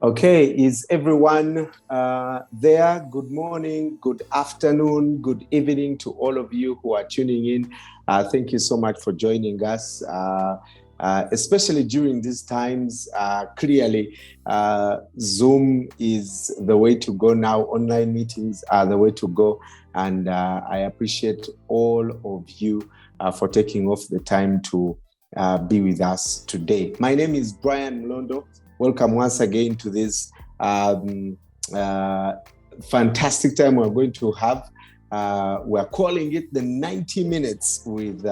Okay, is everyone there? Good morning, good afternoon, good evening to all of you who are tuning in. Thank you so much for joining us, especially during these times. Clearly, Zoom is the way to go now. Online meetings are the way to go. And I appreciate all of you for taking off the time to be with us today. My name is Brian Mlondo. Welcome once again to this fantastic time we're going to have. We're calling it the 90 Minutes with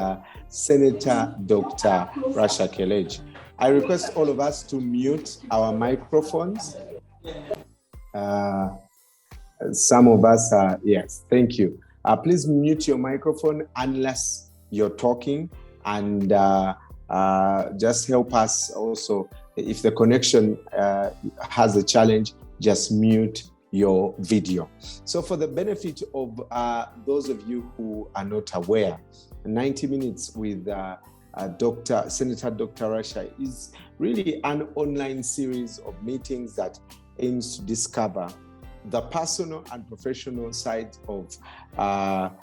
Senator Dr. Rasha Kelej. I request all of us to mute our microphones. Some of us are, yes, thank you. Please mute your microphone unless you're talking, and just help us also. If the connection has a challenge, just mute your video. So for the benefit of those of you who are not aware, 90 Minutes with Senator Dr. Rasha is really an online series of meetings that aims to discover the personal and professional side of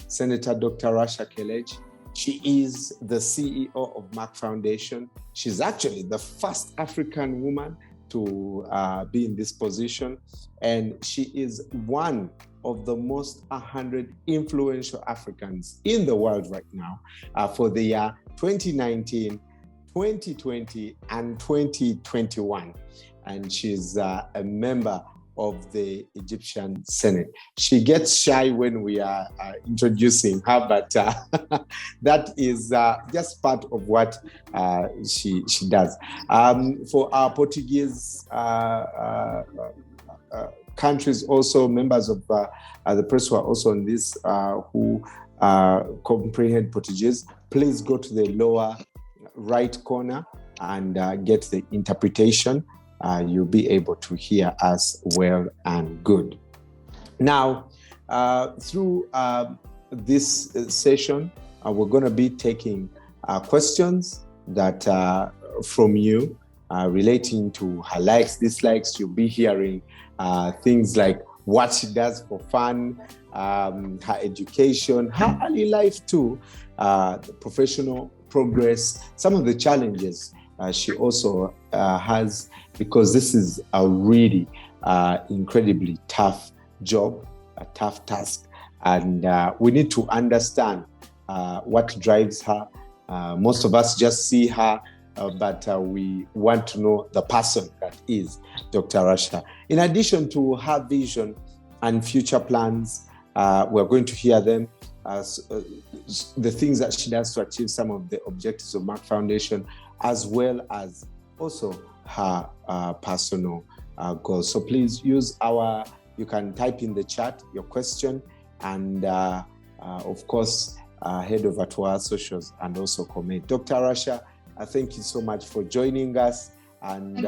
Senator Dr. Rasha Kelej. She is the CEO of Merck Foundation. She's actually the first African woman to be in this position. And she is one of the most 100 influential Africans in the world right now for the year 2019, 2020, and 2021. And she's a member of the Egyptian Senate. She gets shy when we are introducing her, but that is just part of what she does. For our Portuguese countries, also members of the press who are also on this, who comprehend Portuguese, please go to the lower right corner and get the interpretation. You'll be able to hear us well and good. Now, through this session, we're going to be taking questions that from you relating to her likes, dislikes. You'll be hearing things like what she does for fun, her education, her early life too, the professional progress, some of the challenges she also has, because this is a really incredibly tough job, a tough task, and we need to understand what drives her. Most of us just see her, but we want to know the person that is Dr. Rasha. In addition to her vision and future plans, we're going to hear them, the things that she does to achieve some of the objectives of Merck Foundation, as well as also her personal goals. So please use you can type in the chat your question, and of course, head over to our socials and also comment. Dr. Rasha, thank you so much for joining us, and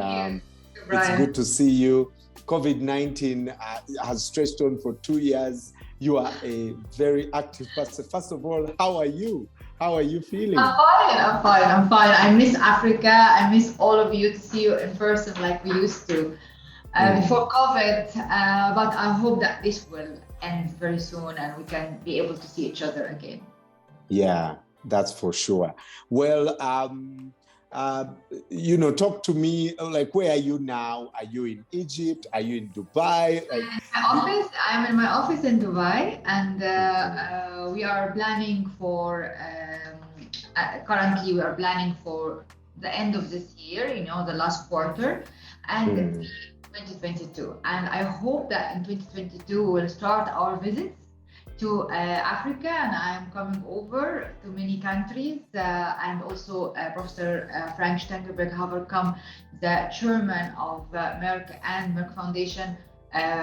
it's good to see you. COVID-19 has stretched on for 2 years. You are a very active person. First of all, how are you? How are you feeling? I'm fine. I miss Africa. I miss all of you, to see you in person like we used to before COVID. But I hope that this will end very soon and we can be able to see each other again. Yeah, that's for sure. Well, talk to me, like, where are you now? Are you in Egypt? Are you in Dubai? I'm in my office in Dubai, and we are planning for, currently we are planning for the end of this year, the last quarter, and 2022. And I hope that in 2022 we'll start our visits to Africa, and I'm coming over to many countries, and also Professor Frank Stengelberg-Haverkamp, the chairman of Merck and Merck Foundation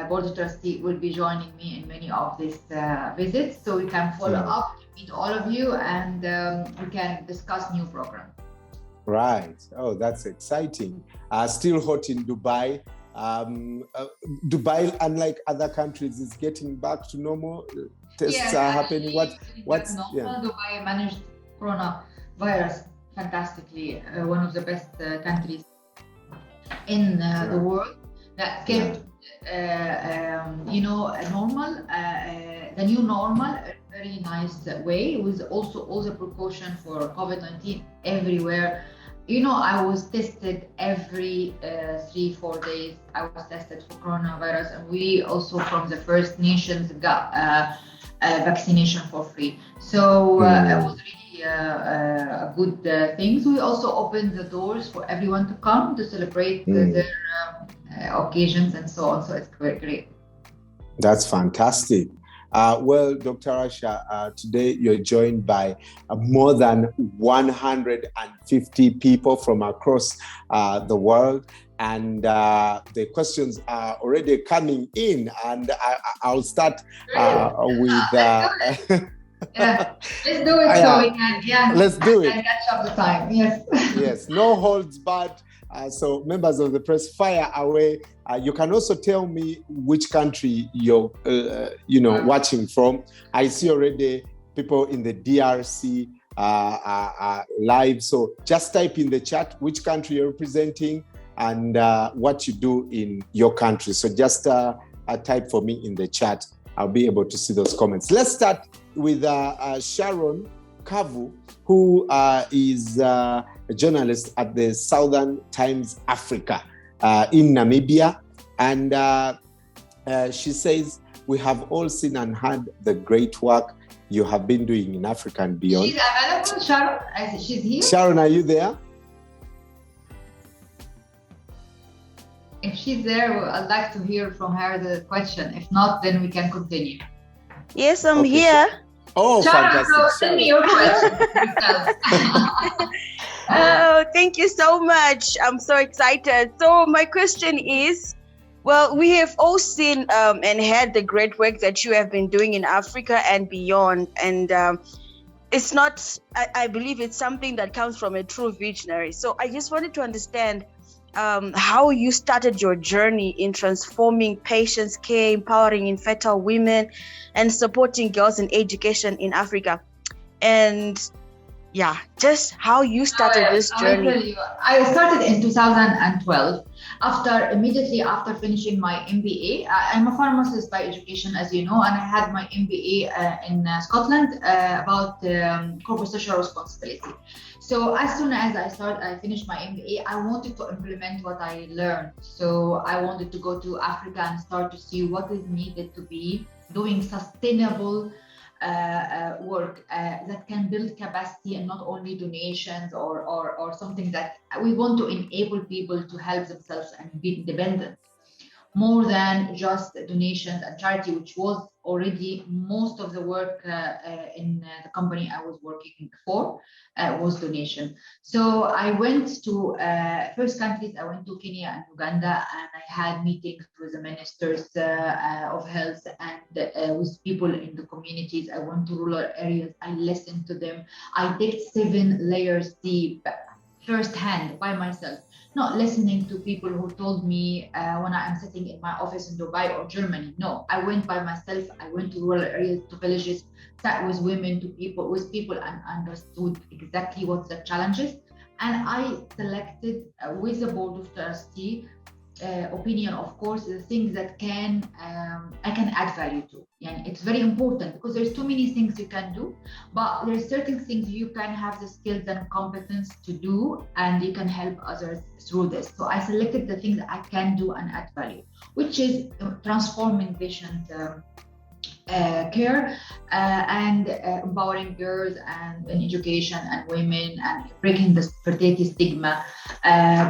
Board of Trustees, will be joining me in many of these visits, so we can follow up, meet all of you, and we can discuss new programs. Right. Oh, that's exciting. Still hot in Dubai. Dubai, unlike other countries, is getting back to normal. Tests are happening. What's normal? Yeah. Dubai managed coronavirus fantastically. One of the best countries in the world. that kept normal, the new normal, a very nice way, with also all the precaution for COVID-19 everywhere. I was tested every 3-4 days. I was tested for coronavirus, and we also from the First Nations got vaccination for free. So it was really a good thing. We also opened the doors for everyone to come to celebrate their occasions and so on. So it's great. That's fantastic. Well, Dr. Rasha, today you're joined by more than 150 people from across the world. And the questions are already coming in. And I'll start with... Yeah, let's do it so we can, let's do it. Catch up the time. Yes. Yes, no holds barred. So members of the press, fire away. You can also tell me which country you're, watching from. I see already people in the DRC live. So just type in the chat which country you're representing and what you do in your country. So just type for me in the chat. I'll be able to see those comments. Let's start with Sharon Kavu, who is a journalist at the Southern Times Africa in Namibia. And she says, we have all seen and heard the great work you have been doing in Africa and beyond. She's available, Sharon? She's here? Sharon, are you there? If she's there, I'd like to hear from her the question. If not, then we can continue. Yes, I'm here. Oh, Sharon, fantastic. so send me your question. Oh, thank you so much. I'm so excited. So my question is, well, we have all seen and heard the great work that you have been doing in Africa and beyond. And it's not, I believe it's something that comes from a true visionary. So I just wanted to understand how you started your journey in transforming patients' care, empowering infertile women, and supporting girls in education in Africa. And just how you started this journey. I'll tell you, I started in 2012. Immediately after finishing my MBA, I'm a pharmacist by education, as you know, and I had my MBA in Scotland about corporate social responsibility. So as soon as I finished my MBA, I wanted to implement what I learned. So I wanted to go to Africa and start to see what is needed to be doing sustainable work that can build capacity and not only donations or something that we want to enable people to help themselves and be independent, more than just donations and charity, which was already most of the work in the company I was working for was donation. So I went to first countries. I went to Kenya and Uganda, and I had meetings with the ministers of health and with people in the communities. I went to rural areas. I listened to them. I digged 7 layers deep, firsthand by myself. Not listening to people who told me when I'm sitting in my office in Dubai or Germany. No, I went by myself. I went to rural areas, to villages, sat with women, with people, and understood exactly what's the challenges. And I selected with the board of trustees opinion, of course, the things that I can add value to. And it's very important because there's too many things you can do, but there's certain things you can have the skills and competence to do, and you can help others through this. So I selected the things that I can do and add value, which is transforming patient care and empowering girls and in education and women and breaking the fertility stigma,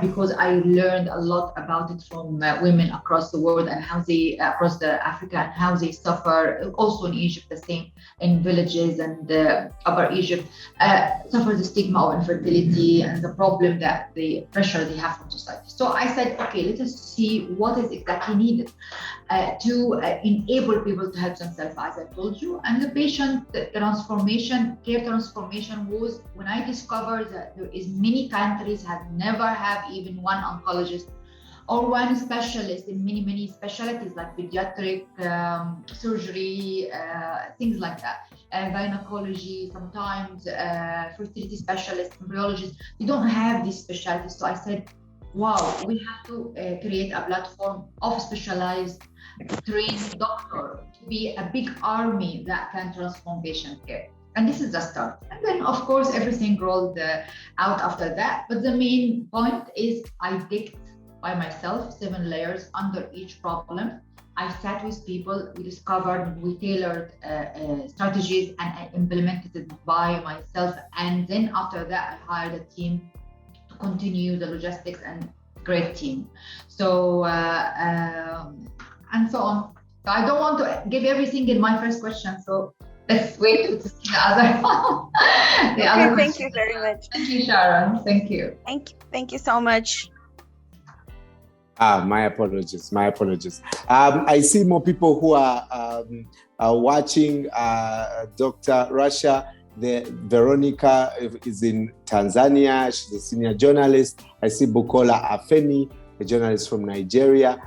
because I learned a lot about it from women across the world and how they across Africa and how they suffer. Also in Egypt, the same in villages and Upper Egypt suffer the stigma of infertility and the problem that the pressure they have from society. So I said, okay, let us see what is exactly needed to enable people to help themselves, as I told you. And the patient transformation, care transformation was when I discovered that there is many countries have never have even one oncologist or one specialist in many specialties like pediatric surgery, things like that, gynecology, sometimes fertility specialists, embryologists. You don't have these specialties. So I said, wow, we have to create a platform of specialized trained doctor to be a big army that can transform patient care. And this is the start. And then, of course, everything rolled out after that. But the main point is I digged by myself 7 layers under each problem. I sat with people, we discovered, we tailored strategies, and I implemented it by myself. And then after that, I hired a team to continue the logistics and great team. So, and so on. So I don't want to give everything in my first question. So let's wait to see the other one. Thank you very much. Thank you, Sharon. Thank you. Thank you so much. My apologies. I see more people who are watching. Dr. Rasha, Veronica is in Tanzania. She's a senior journalist. I see Bukola Afeni, a journalist from Nigeria.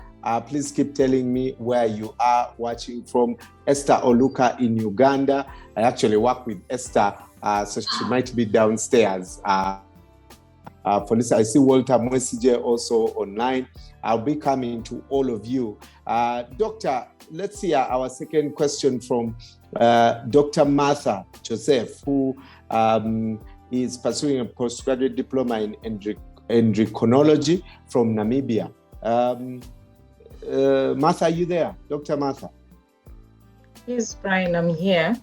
Please keep telling me where you are watching from. Esther Oluka in Uganda. I actually work with Esther, so she might be downstairs. For this, I see Walter Mwesije also online. I'll be coming to all of you. Doctor, let's see our second question from Dr. Martha Joseph, who is pursuing a postgraduate diploma in endocrinology from Namibia. Martha, are you there? Dr. Martha? Yes, Brian, I'm here.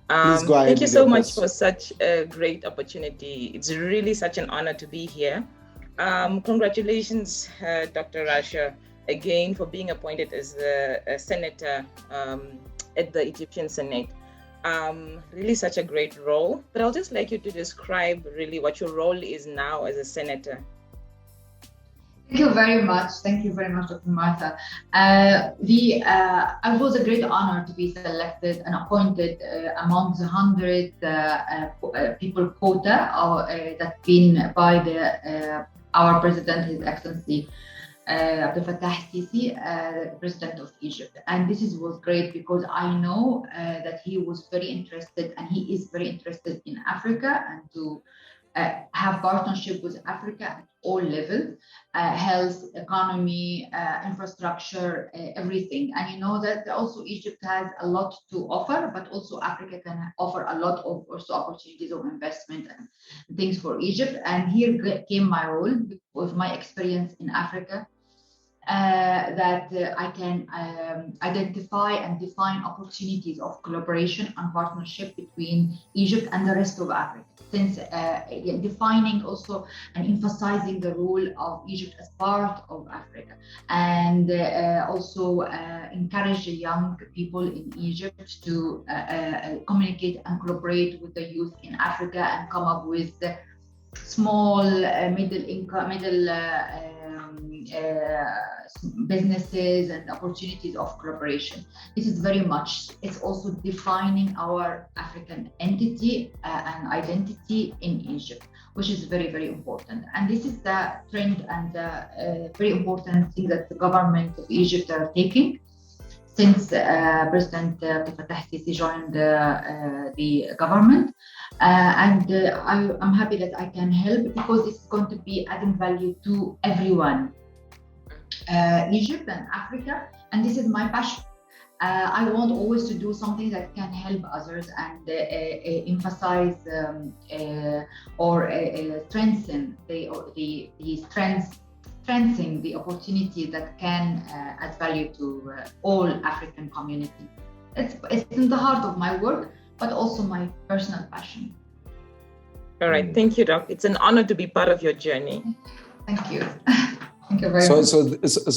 Please go ahead. Thank you so much for such a great opportunity. It's really such an honor to be here. Congratulations, Dr. Rasha, again for being appointed as a senator at the Egyptian Senate. Really such a great role, but I'll just like you to describe really what your role is now as a senator. Thank you very much. Thank you very much, Dr. Martha. It was a great honor to be selected and appointed among the 100 people quota that's been by our President, His Excellency Abdel Fattah el-Sisi, President of Egypt. And this was great because I know that he was very interested, and he is very interested in Africa, and to have partnership with Africa at all levels, health, economy, infrastructure, everything. And you know that also Egypt has a lot to offer, but also Africa can offer a lot of also opportunities of investment and things for Egypt. And here came my role with my experience in Africa, that I can identify and define opportunities of collaboration and partnership between Egypt and the rest of Africa. Since defining also and emphasizing the role of Egypt as part of Africa, and also encourage the young people in Egypt to communicate and collaborate with the youth in Africa and come up with small, middle businesses and opportunities of collaboration. This is very much, it's also defining our African entity and identity in Egypt, which is very, very important. And this is the trend and the very important thing that the government of Egypt are taking since President Abdel Fattah el-Sisi joined the government. I'm happy that I can help, because it's going to be adding value to everyone. Egypt and Africa, and this is my passion. I want always to do something that can help others and emphasize or strengthen strengthen the opportunity that can add value to all African community. It's in the heart of my work, but also my personal passion. All right, thank you, Doc. It's an honor to be part of your journey. Thank you. Thank you very much.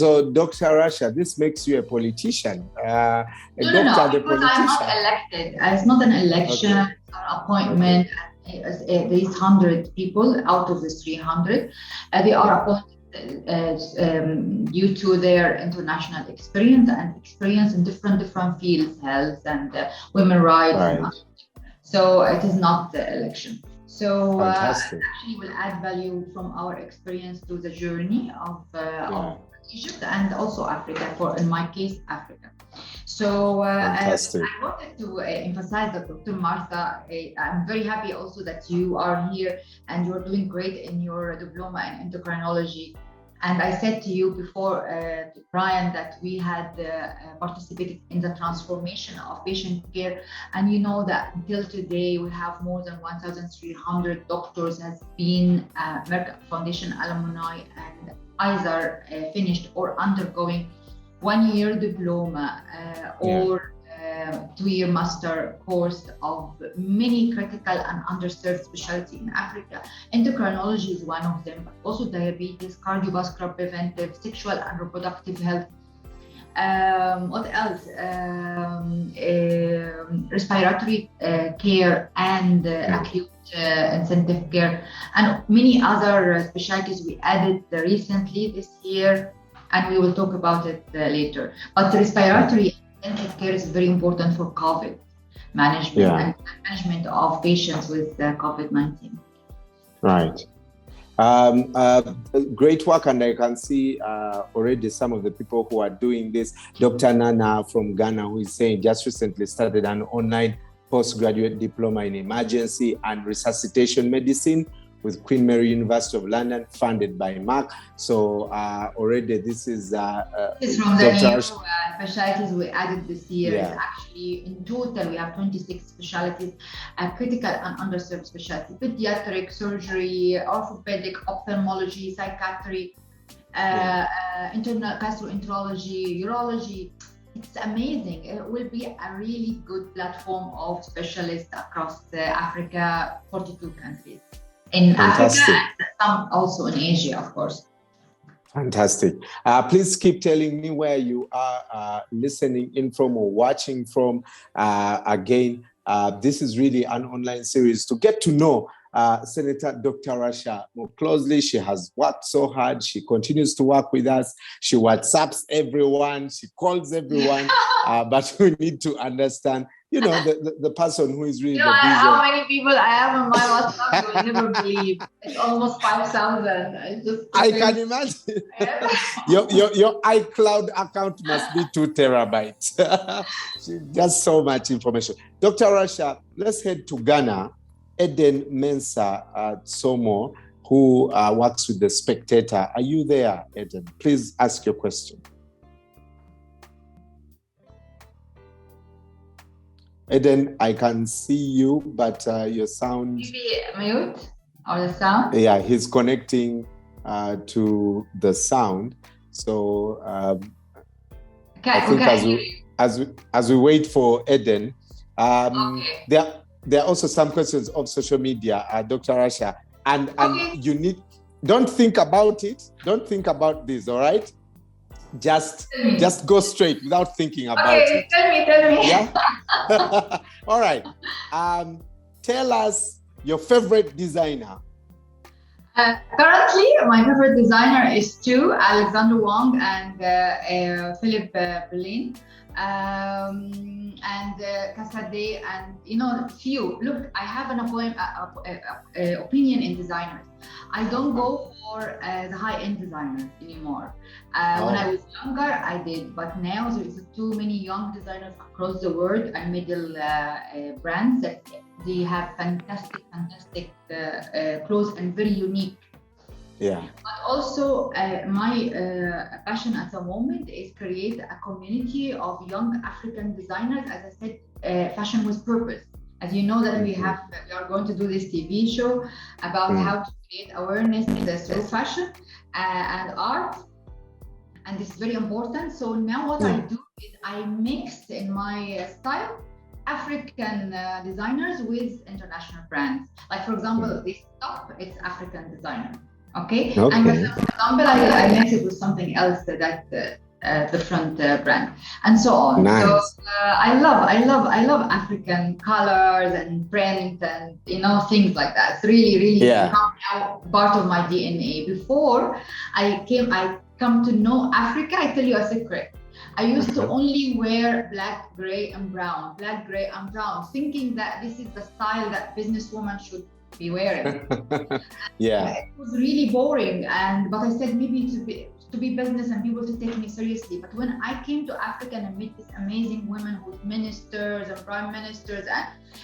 So, Dr. Rasha, this makes you a politician. No, because I'm not elected. It's not an election or appointment. These 100 people out of the 300, they are appointed due to their international experience in different fields, health and women's rights. Right. So it is not the election. So actually will add value from our experience to the journey of Egypt and also Africa, in my case, Africa. So I wanted to emphasize that, Dr. Martha, I'm very happy also that you are here and you're doing great in your diploma in endocrinology. And I said to you before, Brian, that we had participated in the transformation of patient care. And you know that until today, we have more than 1,300 doctors has been Merck Foundation alumni and either finished or undergoing 1-year diploma or 2-year master course of many critical and underserved specialty in Africa. Endocrinology is one of them, but also diabetes, cardiovascular preventive, sexual and reproductive health. What else? Respiratory care and acute intensive care, and many other specialties we added recently this year, and we will talk about it later. But respiratory intensive care is very important for COVID management and management of patients with COVID-19. Right. Great work, and I can see already some of the people who are doing this. Dr. Nana from Ghana, who is saying just recently started an online postgraduate diploma in emergency and resuscitation medicine with Queen Mary University of London, funded by Merck. So already this is from the new specialties we added this year. Is actually in total we have 26 specialties, critical and underserved specialties: pediatric, surgery, orthopedic, ophthalmology, psychiatry, internal gastroenterology, urology. It's amazing. It will be a really good platform of specialists across Africa, 42 countries. In Africa and some also in Asia, of course. Fantastic. Please keep telling me where you are listening in from or watching from. Again, this is really an online series to get to know Senator Dr. Rasha more closely. She has worked so hard. She continues to work with us. She WhatsApps everyone. She calls everyone. But we need to understand, the person who is really the vision. How many people I have on my WhatsApp, you will never believe. It's almost 5,000. I can imagine. Your iCloud account must be 2 terabytes. Just so much information. Dr. Rasha, let's head to Ghana. Eden Mensah Somo, who works with The Spectator. Are you there, Eden? Please ask your question. Eden, I can see you, but your sound... Maybe mute or the sound? Yeah, he's connecting to the sound. So I think as we wait for Eden, there are also some questions of social media, Dr. Rasha, and you don't think about it. Don't think about this, all right? Just go straight without thinking about it. Tell me. Yeah? All right. Tell us your favorite designer. Currently, my favorite designer is two, Alexander Wang and Philip Berlin. And Casade, and few. Look, I have an opinion in designers. I don't go for the high-end designers anymore. When I was younger, I did, but now there's too many young designers across the world and middle brands that they have fantastic clothes and very unique. Yeah. But also, my passion at the moment is create a community of young African designers. As I said, fashion with purpose. As you know that we are going to do this TV show about how to create awareness in the street fashion and art, and this is very important. So now what I do is I mix in my style African designers with international brands. Like for example, this top, it's African designer. Okay. And for example, I mix it with something else that different brand, and so on. Nice. So I love African colors and print and things like that. It's really become now part of my DNA. Before I come to know Africa, I tell you a secret. I used to only wear black, gray, and brown, thinking that this is the style that businesswomen should be wearing. Yeah. It was really boring, but I said maybe to be business and people to take me seriously. But when I came to Africa and I met these amazing women who are ministers and prime ministers,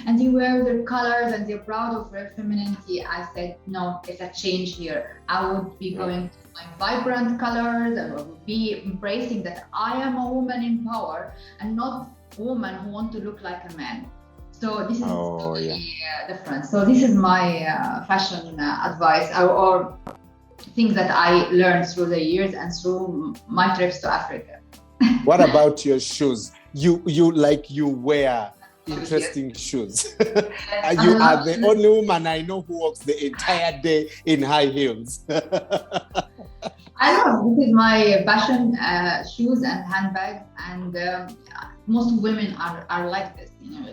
and they wear their colors and they're proud of their femininity, I said, no, it's a change here. I would be going to my vibrant colors, and I would be embracing that I am a woman in power and not a woman who want to look like a man. So this is totally different. So this is my fashion advice or things that I learned through the years and through my trips to Africa. What about your shoes? You wear interesting shoes. You are the only woman I know who walks the entire day in high heels. I know, this is my fashion, shoes and handbags, and most women are like this,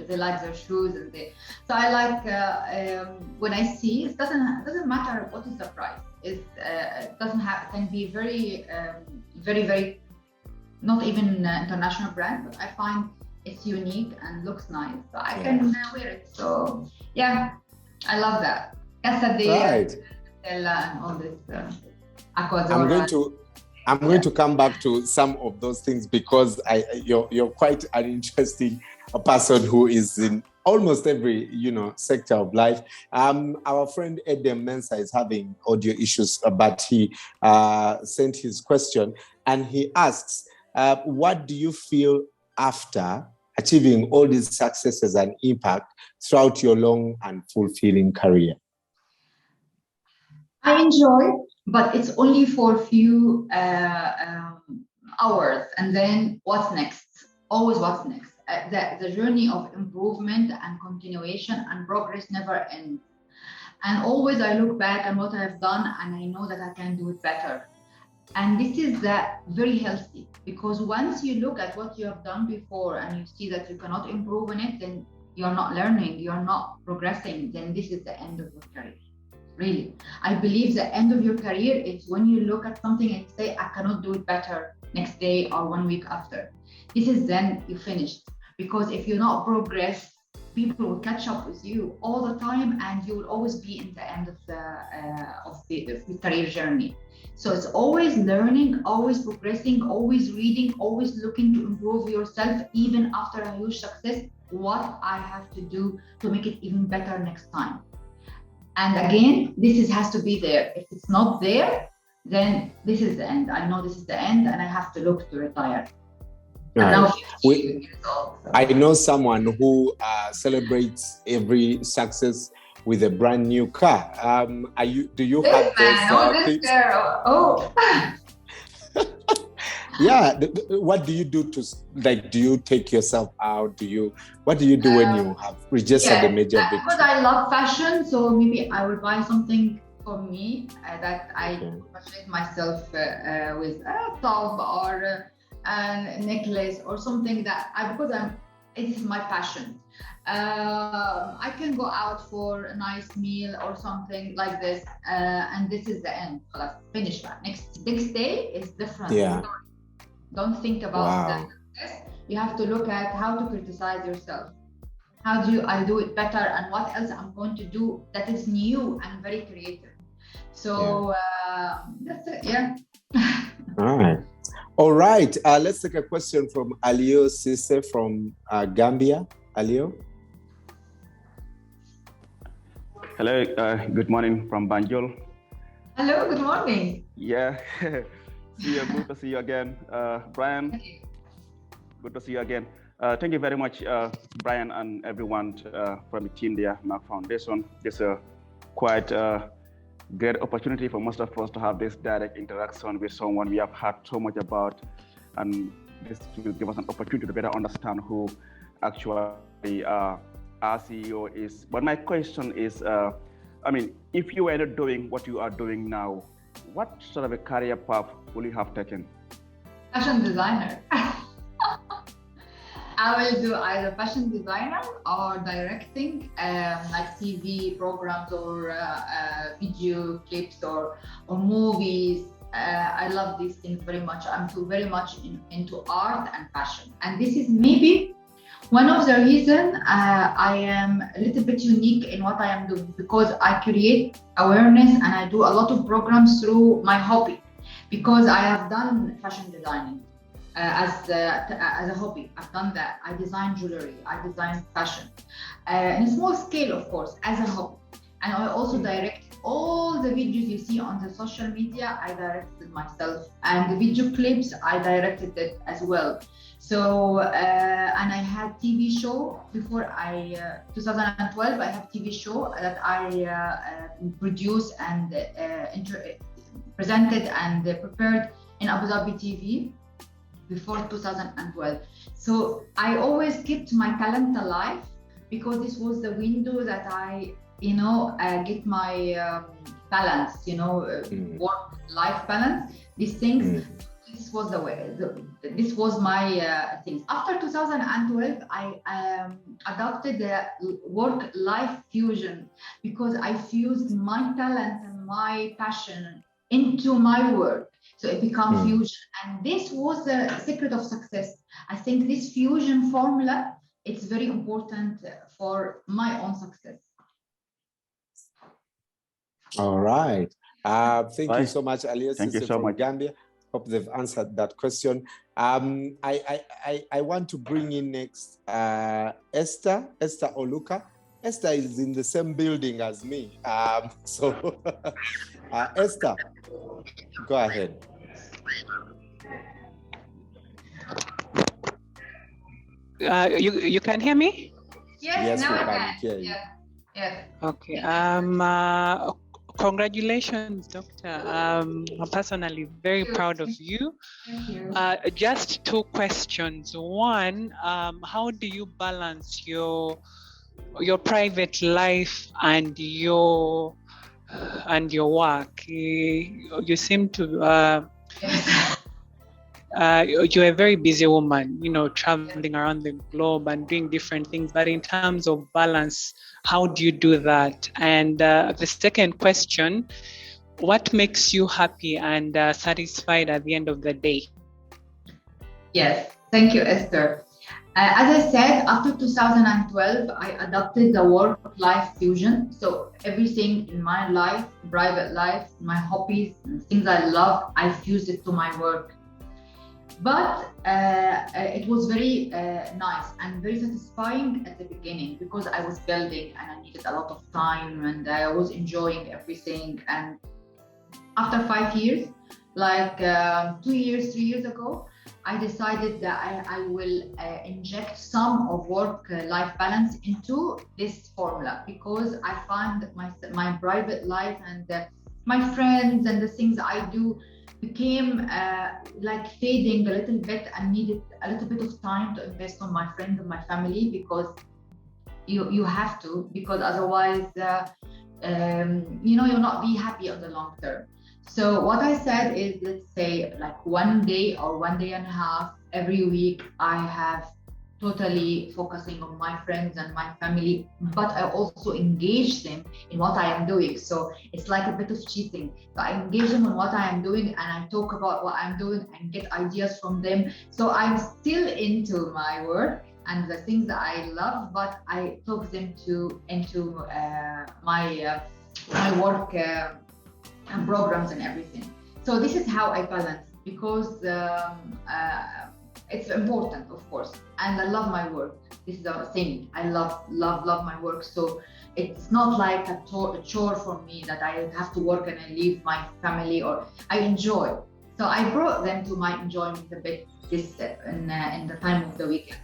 they like their shoes, and so I like when I see it doesn't matter what is the price. It can be very very not even international brand, but I find it's unique and looks nice, so I can wear it. So yeah, I love that. Right. And all this. I'm going to come back to some of those things because you're quite an interesting person who is in almost every sector of life. Our friend Edem Mensah is having audio issues, but he sent his question and he asks, what do you feel after achieving all these successes and impact throughout your long and fulfilling career? I enjoy, but it's only for a few hours, and then what's next? Always what's next? The journey of improvement and continuation and progress never ends. And always I look back on what I have done and I know that I can do it better. And this is very healthy, because once you look at what you have done before and you see that you cannot improve on it, then you're not learning, you're not progressing, then this is the end of your career. Really, I believe the end of your career is when you look at something and say, I cannot do it better next day or 1 week after. This is then you finished. Because if you not progress, people will catch up with you all the time, and you will always be in the end of the career journey. So it's always learning, always progressing, always reading, always looking to improve yourself, even after a huge success. What I have to do to make it even better next time. And again, this has to be there. If it's not there, then this is the end. I know this is the end, and I have to look to retire. Right. I know someone who celebrates every success with a brand new car. Do you have those things? Oh. Yeah. What do you do do you take yourself out? What do you do when you have registered a major victory? Because I love fashion, so maybe I will buy something for me that I congratulate myself with a top or a necklace or something it is my passion. I can go out for a nice meal or something like this, and this is the end. Finish that. Next day is different. Yeah. Don't think about the success. You have to look at how to criticize yourself. How do I do it better, and what else I'm going to do that is new and very creative. So that's it. Yeah. All right. Let's take a question from Alio Sise from Gambia. Alio. Hello. Good morning from Banjul. Hello. Good morning. Yeah. Good to see you again, Brian. Good to see you again. Thank you very much, Brian, and everyone from the team there, Merck Foundation. It's a quite great opportunity for most of us to have this direct interaction with someone we have heard so much about, and this will give us an opportunity to better understand who actually our CEO is. But my question is, if you were not doing what you are doing now, what sort of a career path will you have taken? Fashion designer. I will do either fashion designer or directing, like TV programs or video clips or movies. I love these things very much. I'm very much into art and fashion. And this is maybe one of the reasons I am a little bit unique in what I am doing, because I create awareness and I do a lot of programs through my hobby. because I have done fashion designing as a hobby. I've done that. I design jewelry, I design fashion in a small scale, of course, as a hobby. And I also direct all the videos you see on the social media. I directed myself, and the video clips I directed it as well. So and I had TV show before 2012. I have TV show that I produced and presented and prepared in Abu Dhabi TV before 2012. So I always kept my talent alive, because this was the window that I get my balance, work-life balance, these things. This was the way, this was my things. After 2012, I adopted the work-life fusion, because I fused my talent and my passion into my work. So it became fusion. And this was the secret of success. I think this fusion formula, it's very important for my own success. All right. Thank you so much, Alias. Thank you so much. Gambia. Hope they've answered that question. I want to bring in next Esther Oluka. Esther is in the same building as me. So Esther, go ahead. You can hear me? Yes, now we I can hear you. Yes. Okay. Congratulations, Doctor. I'm personally very proud of you. Thank you. Just two questions. One, how do you balance your private life and your work? You seem to you're a very busy woman, traveling around the globe and doing different things. But in terms of balance, how do you do that? And the second question, what makes you happy and satisfied at the end of the day? Yes, thank you, Esther. As I said, after 2012, I adopted the work-life fusion. So everything in my life, private life, my hobbies, things I love, I fused it to my work. But it was very nice and very satisfying at the beginning, because I was building and I needed a lot of time and I was enjoying everything. And after 5 years, like 2 years, 3 years ago, I decided that I will inject some of work-life balance into this formula, because I find my private life and my friends and the things I do became like fading a little bit, and needed a little bit of time to invest on my friends and my family, because you have to, because otherwise you'll not be happy on the long term. So what I said is, let's say like 1 day or 1 day and a half every week, I have totally focusing on my friends and my family, but I also engage them in what I am doing. So it's like a bit of cheating. So I engage them on what I am doing, and I talk about what I'm doing and get ideas from them. So I'm still into my work and the things that I love, but I talk them into my work and programs and everything. So this is how I balance, because it's important, of course, and I love my work. This is a thing. I love my work. So it's not like a chore for me that I have to work and I leave my family, or I enjoy. So I brought them to my enjoyment a bit this in the time of the weekend.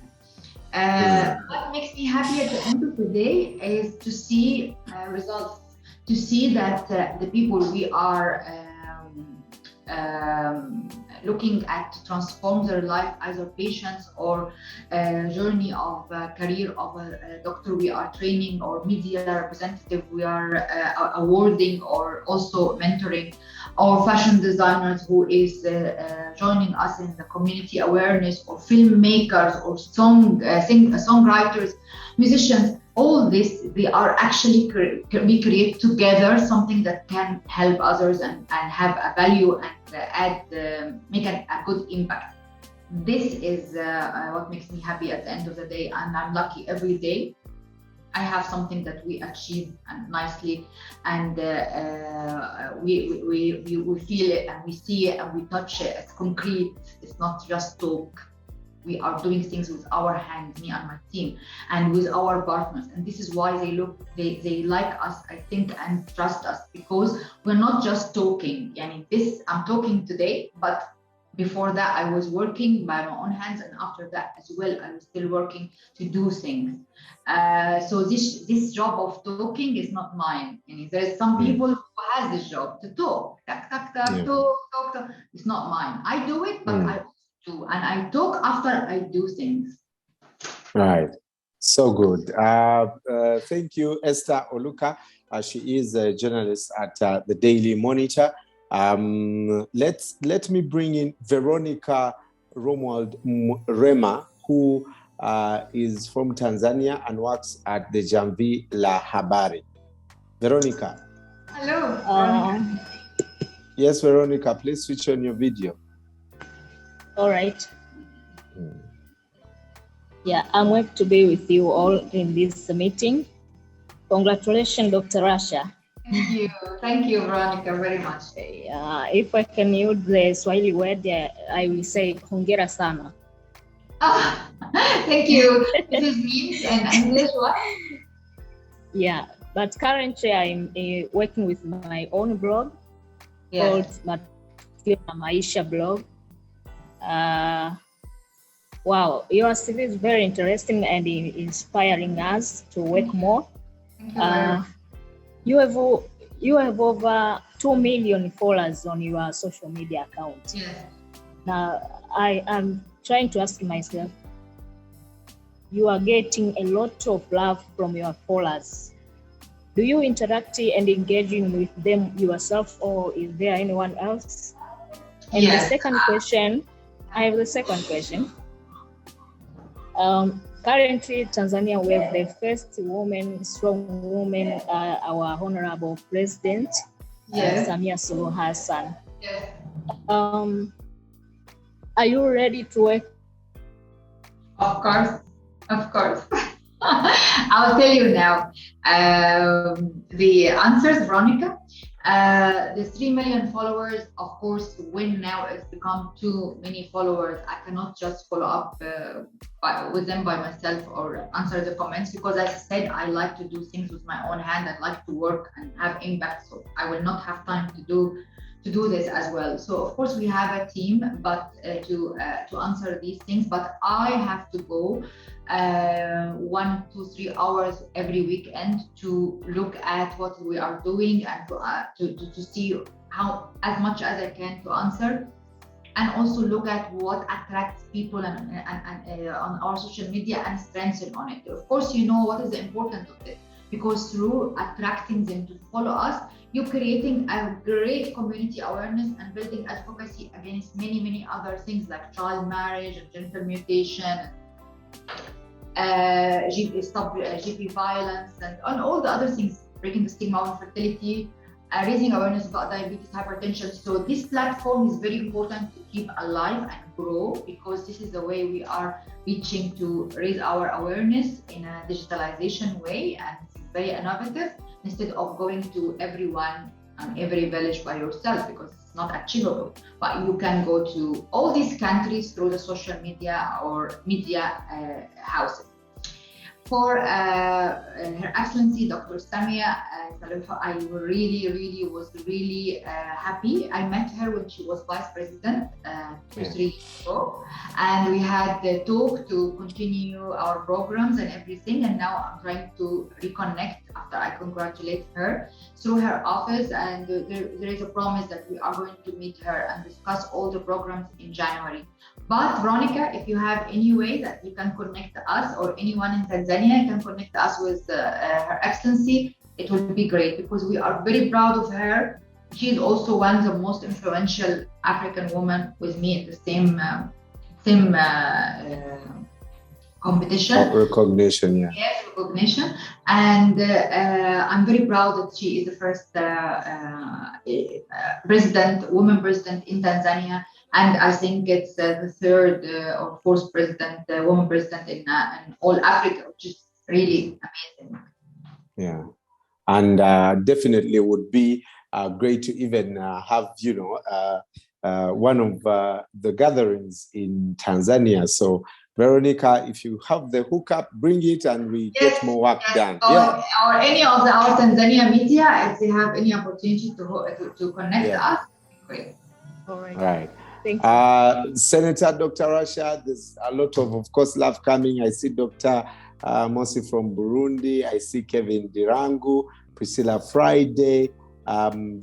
What makes me happy at the end of the day is to see results, to see that the people we are looking at transform their life, either patients or journey of career of a doctor we are training, or media representative we are awarding, or also mentoring, or fashion designers who is joining us in the community awareness, or filmmakers, or songwriters, musicians. All this, we are actually we create together something that can help others and have a value and make a good impact. This is what makes me happy at the end of the day, and I'm lucky every day I have something that we achieve nicely, and we feel it and we see it and we touch it. It's concrete. It's not just talk. We are doing things with our hands, me and my team, and with our partners. And this is why they like us, I think, and trust us, because we're not just talking. I'm talking today, but before that, I was working by my own hands, and after that as well, I was still working to do things. So this job of talking is not mine. There's some people who has this job to talk, talk. It's not mine. I do it, but I do, and I talk after I do things. Right. So good. Thank you, Esther Oluka. She is a journalist at the Daily Monitor. Let me bring in Veronica Romuald Rema, who is from Tanzania and works at the Jamvi La Habari. Veronica. Hello. Veronica. Yes, Veronica, please switch on your video. All right. Yeah, I'm happy to be with you all in this meeting. Congratulations, Dr. Rasha. Thank you, Veronica, very much. If I can use the Swahili word, I will say hongera sana. Thank you. This means in English what? Yeah, but currently I'm working with my own blog called Maisha blog. Wow, your CV is very interesting and inspiring us to work more. You have over 2 million followers on your social media account. Yes. Now, I am trying to ask myself, you are getting a lot of love from your followers. Do you interact and engaging with them yourself, or is there anyone else? And yes. I have the second question. Currently, Tanzania, we have the first strong woman, our Honorable President, Samia Suluhu Hassan. Yes. Are you ready to work? Of course. I'll tell you now. The answers, Veronica. The 3 million followers, of course, when now it's become too many followers, I cannot just follow up with them by myself or answer the comments, because as I said, I like to do things with my own hand. I like to work and have impact, so I will not have time to do this as well. So of course we have a team, but to answer these things, but I have to go 1 to 3 hours every weekend to look at what we are doing and to see how as much as I can to answer, and also look at what attracts people and on our social media and strengthen on it. Of course, you know what is the importance of this, because through attracting them to follow us, you're creating a great community awareness and building advocacy against many other things like child marriage and genital mutation, GP violence, and on all the other things, breaking the stigma of infertility, raising awareness about diabetes, hypertension. So this platform is very important to keep alive and grow, because this is the way we are reaching to raise our awareness in a digitalization way, and it's very innovative, instead of going to everyone and every village by yourself, because it's not achievable. But you can go to all these countries through the social media or media houses. For Her Excellency Dr. Samia Suluhu, I was really happy. I met her when she was Vice President 2-3 years ago, and we had the talk to continue our programs and everything. And now I'm trying to reconnect after I congratulate her through her office, and there is a promise that we are going to meet her and discuss all the programs in January. But Veronica, if you have any way that you can connect us, or anyone in Tanzania can connect us with Her Excellency, it would be great, because we are very proud of her. She is also one of the most influential African women with me in the same competition. Recognition, yeah. Yes, recognition. And I'm very proud that she is the first woman president in Tanzania. And I think it's the third or fourth woman president in all Africa, which is really amazing. Yeah. And definitely would be great to even have, one of the gatherings in Tanzania. So, Veronica, if you have the hookup, bring it and we get more work done. Or any of our Tanzania media, if they have any opportunity to connect us, great. All right. Right. Thank you. Senator Dr. Rasha, there's a lot of course, love coming. I see Dr. Mosi from Burundi. I see Kevin Dirangu, Priscilla Friday,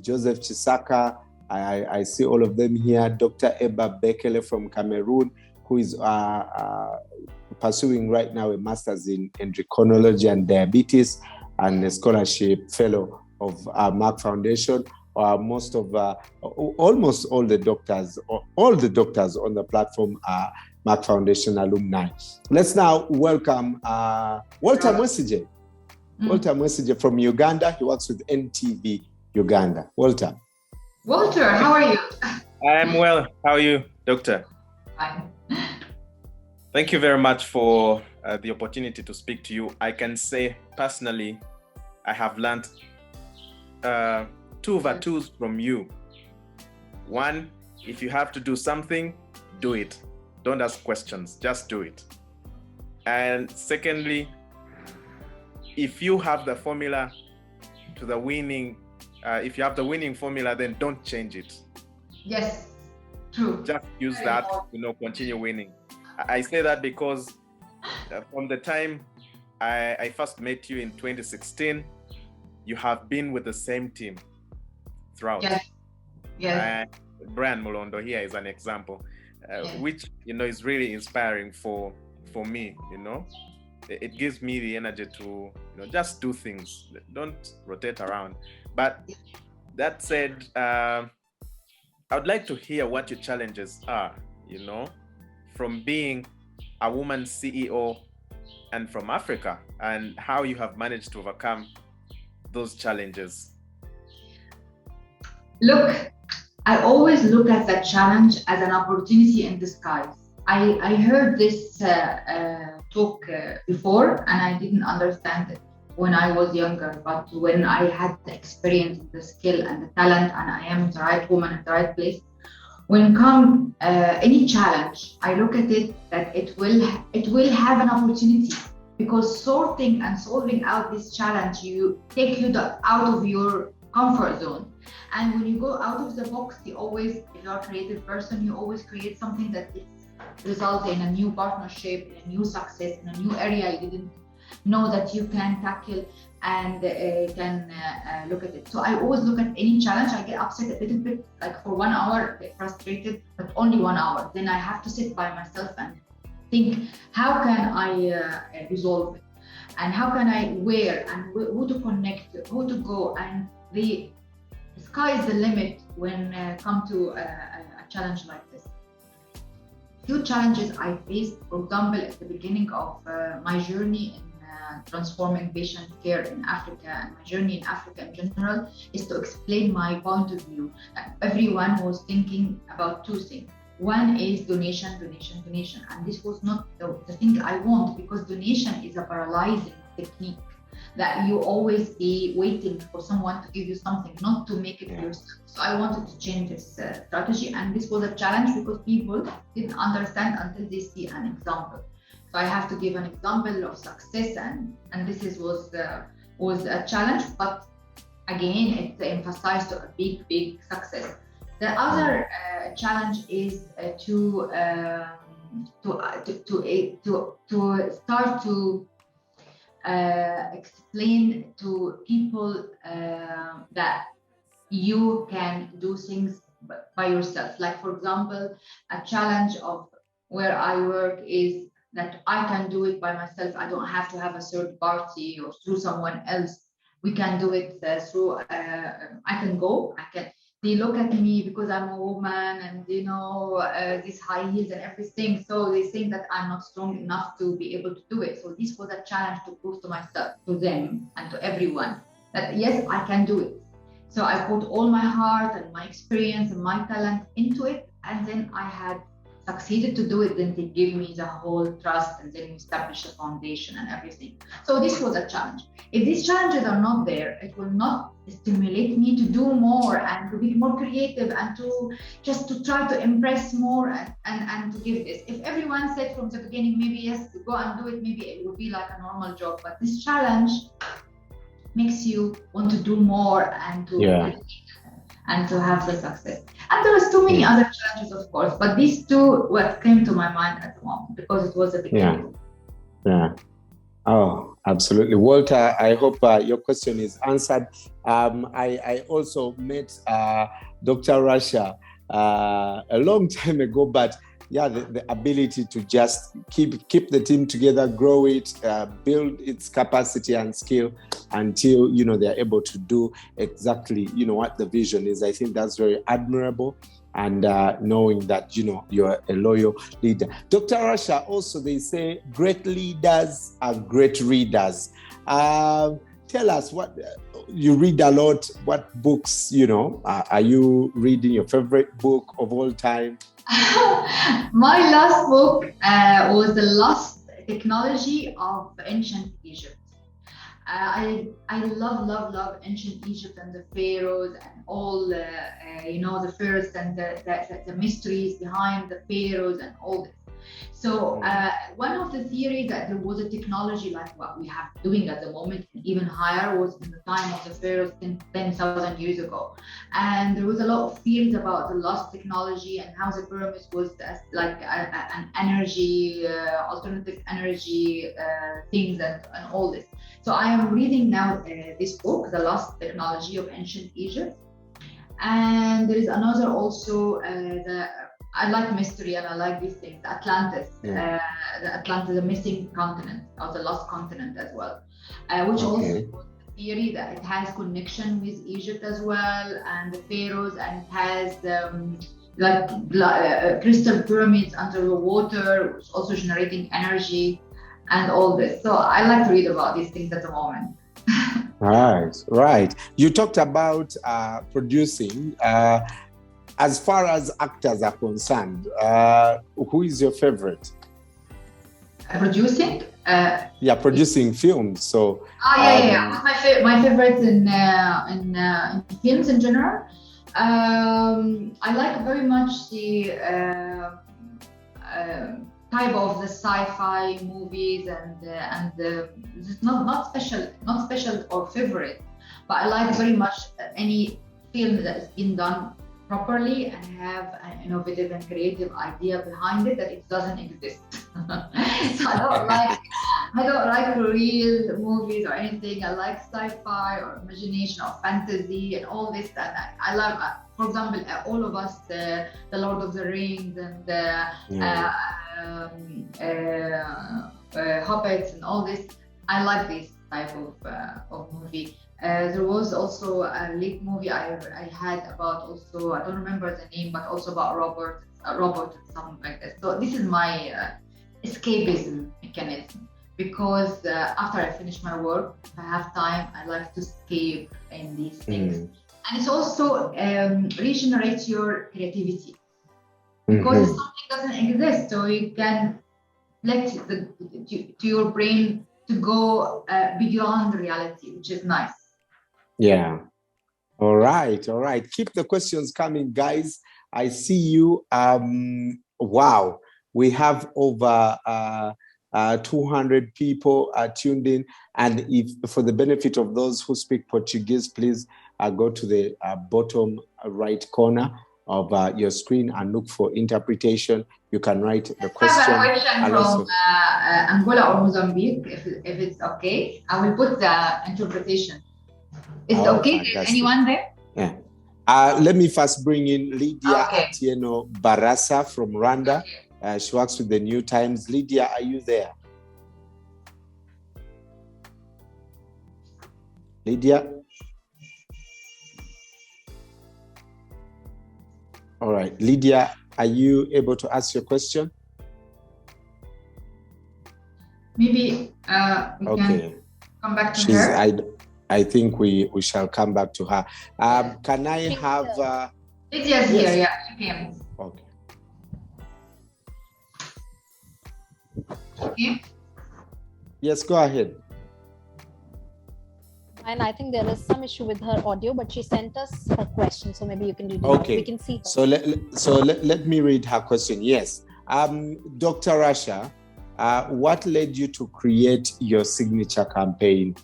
Joseph Chisaka. I see all of them here. Dr. Eba Bekele from Cameroon, who is pursuing right now a master's in endocrinology and diabetes and a scholarship fellow of Merck Foundation. Almost all the doctors on the platform are Merck Foundation alumni. Let's now welcome Walter Mwesije. Walter Mwesije from Uganda. He works with NTV Uganda. Walter, how are you? I'm well. How are you, Doctor? Fine. Thank you very much for the opportunity to speak to you. I can say personally, I have learned two virtues from you. One, if you have to do something, do it. Don't ask questions, just do it. And secondly, if you have the formula to the winning, if you have the winning formula, then don't change it. Yes, true. Just use that, continue winning. I say that because from the time I first met you in 2016, you have been with the same team throughout. Yes. Brian Mulondo here is an example, which is really inspiring for me. It gives me the energy to just do things. Don't rotate around. But that said, I would like to hear what your challenges are. From being a woman CEO and from Africa, and how you have managed to overcome those challenges. Look, I always look at that challenge as an opportunity in disguise. I heard this talk before, and I didn't understand it when I was younger. But when I had the experience, the skill, and the talent, and I am the right woman at the right place, when come any challenge, I look at it that it will have an opportunity, because sorting and solving out this challenge take you out of your comfort zone. And when you go out of the box, if you're a creative person, you always create something that results in a new partnership, in a new success, in a new area you didn't know that you can tackle and can look at it. So I always look at any challenge. I get upset a little bit, like for 1 hour, get frustrated, but only 1 hour. Then I have to sit by myself and think, how can I resolve it? And how can I, where, and who to connect, who to go? And the sky is the limit when come to a challenge like this. Few challenges I faced, for example, at the beginning of my journey in transforming patient care in Africa, and my journey in Africa in general, is to explain my point of view. Everyone was thinking about two things. One is donation, and this was not the thing I want, because donation is a paralyzing technique that you always be waiting for someone to give you something, not to make it yourself. So I wanted to change this strategy, and this was a challenge because people didn't understand until they see an example. So I have to give an example of success, and this was a challenge, but again, it emphasized a big success. The other challenge is to start to explain to people that you can do things by yourself. Like, for example, a challenge of where I work is that I can do it by myself. I don't have to have a third party or through someone else. We can do it through, they look at me because I'm a woman and, these high heels and everything. So they think that I'm not strong enough to be able to do it. So this was a challenge to prove to myself, to them, and to everyone that, yes, I can do it. So I put all my heart and my experience and my talent into it. And then I had succeeded to do it, then they give me the whole trust and then we establish a foundation and everything. So this was a challenge. If these challenges are not there, it will not stimulate me to do more and to be more creative and to just to try to impress more and to give this. If everyone said from the beginning, maybe yes, go and do it, maybe it would be like a normal job. But this challenge makes you want to do more and to and to have the success. And there was too many other challenges, of course, but these two what came to my mind at the moment because it was a beginning. Yeah. Oh, absolutely. Walter, I hope your question is answered. I also met Dr. Rasha a long time ago, but the ability to just keep the team together, grow it, build its capacity and skill until, they're able to do exactly, what the vision is. I think that's very admirable. And knowing that, you're a loyal leader. Dr. Rasha, also they say great leaders are great readers. Tell us what you read a lot. What books, are you reading? Your favorite book of all time? My last book was The Lost Technology of Ancient Egypt. I love ancient Egypt and the pharaohs and all the pharaohs and the mysteries behind the pharaohs and all this. So one of the theories that there was a technology like what we have doing at the moment, even higher, was in the time of the pharaohs 10,000 years ago. And there was a lot of theories about the lost technology and how the pyramids was like an energy, alternative energy things and all this. So I am reading now this book, The Lost Technology of Ancient Egypt. And there is another also, I like mystery and I like these things, Atlantis, the Atlantis, the missing continent or the lost continent as well, which also was the theory that it has connection with Egypt as well and the pharaohs, and it has crystal pyramids under the water, which also generating energy and all this. So I like to read about these things at the moment. Right. You talked about producing. As far as actors are concerned, who is your favorite? Producing? Producing films. So. My favorites in films in general. I like very much the type of the sci-fi movies and it's not special or favorite, but I like very much any film that has been done properly and have an innovative and creative idea behind it that it doesn't exist. So I don't like real movies or anything. I like sci-fi or imagination or fantasy and all this that I love. For example, all of us, the Lord of the Rings and Hobbits and all this. I like this type of movie. There was also a late movie I had about also, I don't remember the name, but also about robot or something like that. So this is my escapism mechanism, because after I finish my work, if I have time, I like to escape in these things. And it's also regenerates your creativity, because something doesn't exist, so you can let to your brain to go beyond reality, which is nice. Yeah. All right. Keep the questions coming, guys. I see you. Wow. We have over 200 people tuned in. And if for the benefit of those who speak Portuguese, please go to the bottom right corner of your screen and look for interpretation. You can write the question. I have a question from Angola or Mozambique, if it's okay. I will put the interpretation. Is it okay? Fantastic. Is anyone there? Yeah. Let me first bring in Lydia Atieno Barasa from Rwanda. She works with the New Times. Lydia, are you there? Lydia? All right. Lydia, are you able to ask your question? Maybe we can come back to her. I think we shall come back to her. Can I have... Lydia's here, yeah, she came. Okay. Okay. Yes, go ahead. And I think there is some issue with her audio, but she sent us her question, so maybe you can read it. Okay. We can see her. So let me read her question. Yes. Dr. Rasha, what led you to create your signature campaign,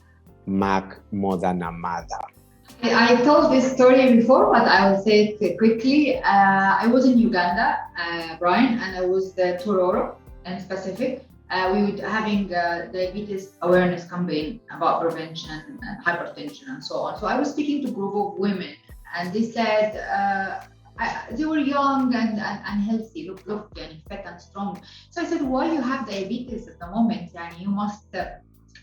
Merck More Than a Mother? I told this story before, but I will say it quickly. I was in Uganda, Brian, and I was the Tororo in specific. We were having diabetes awareness campaign about prevention and hypertension and so on. So I was speaking to a group of women, and they said they were young and healthy, look, and fit and strong. So I said, why you have diabetes at the moment? And you must.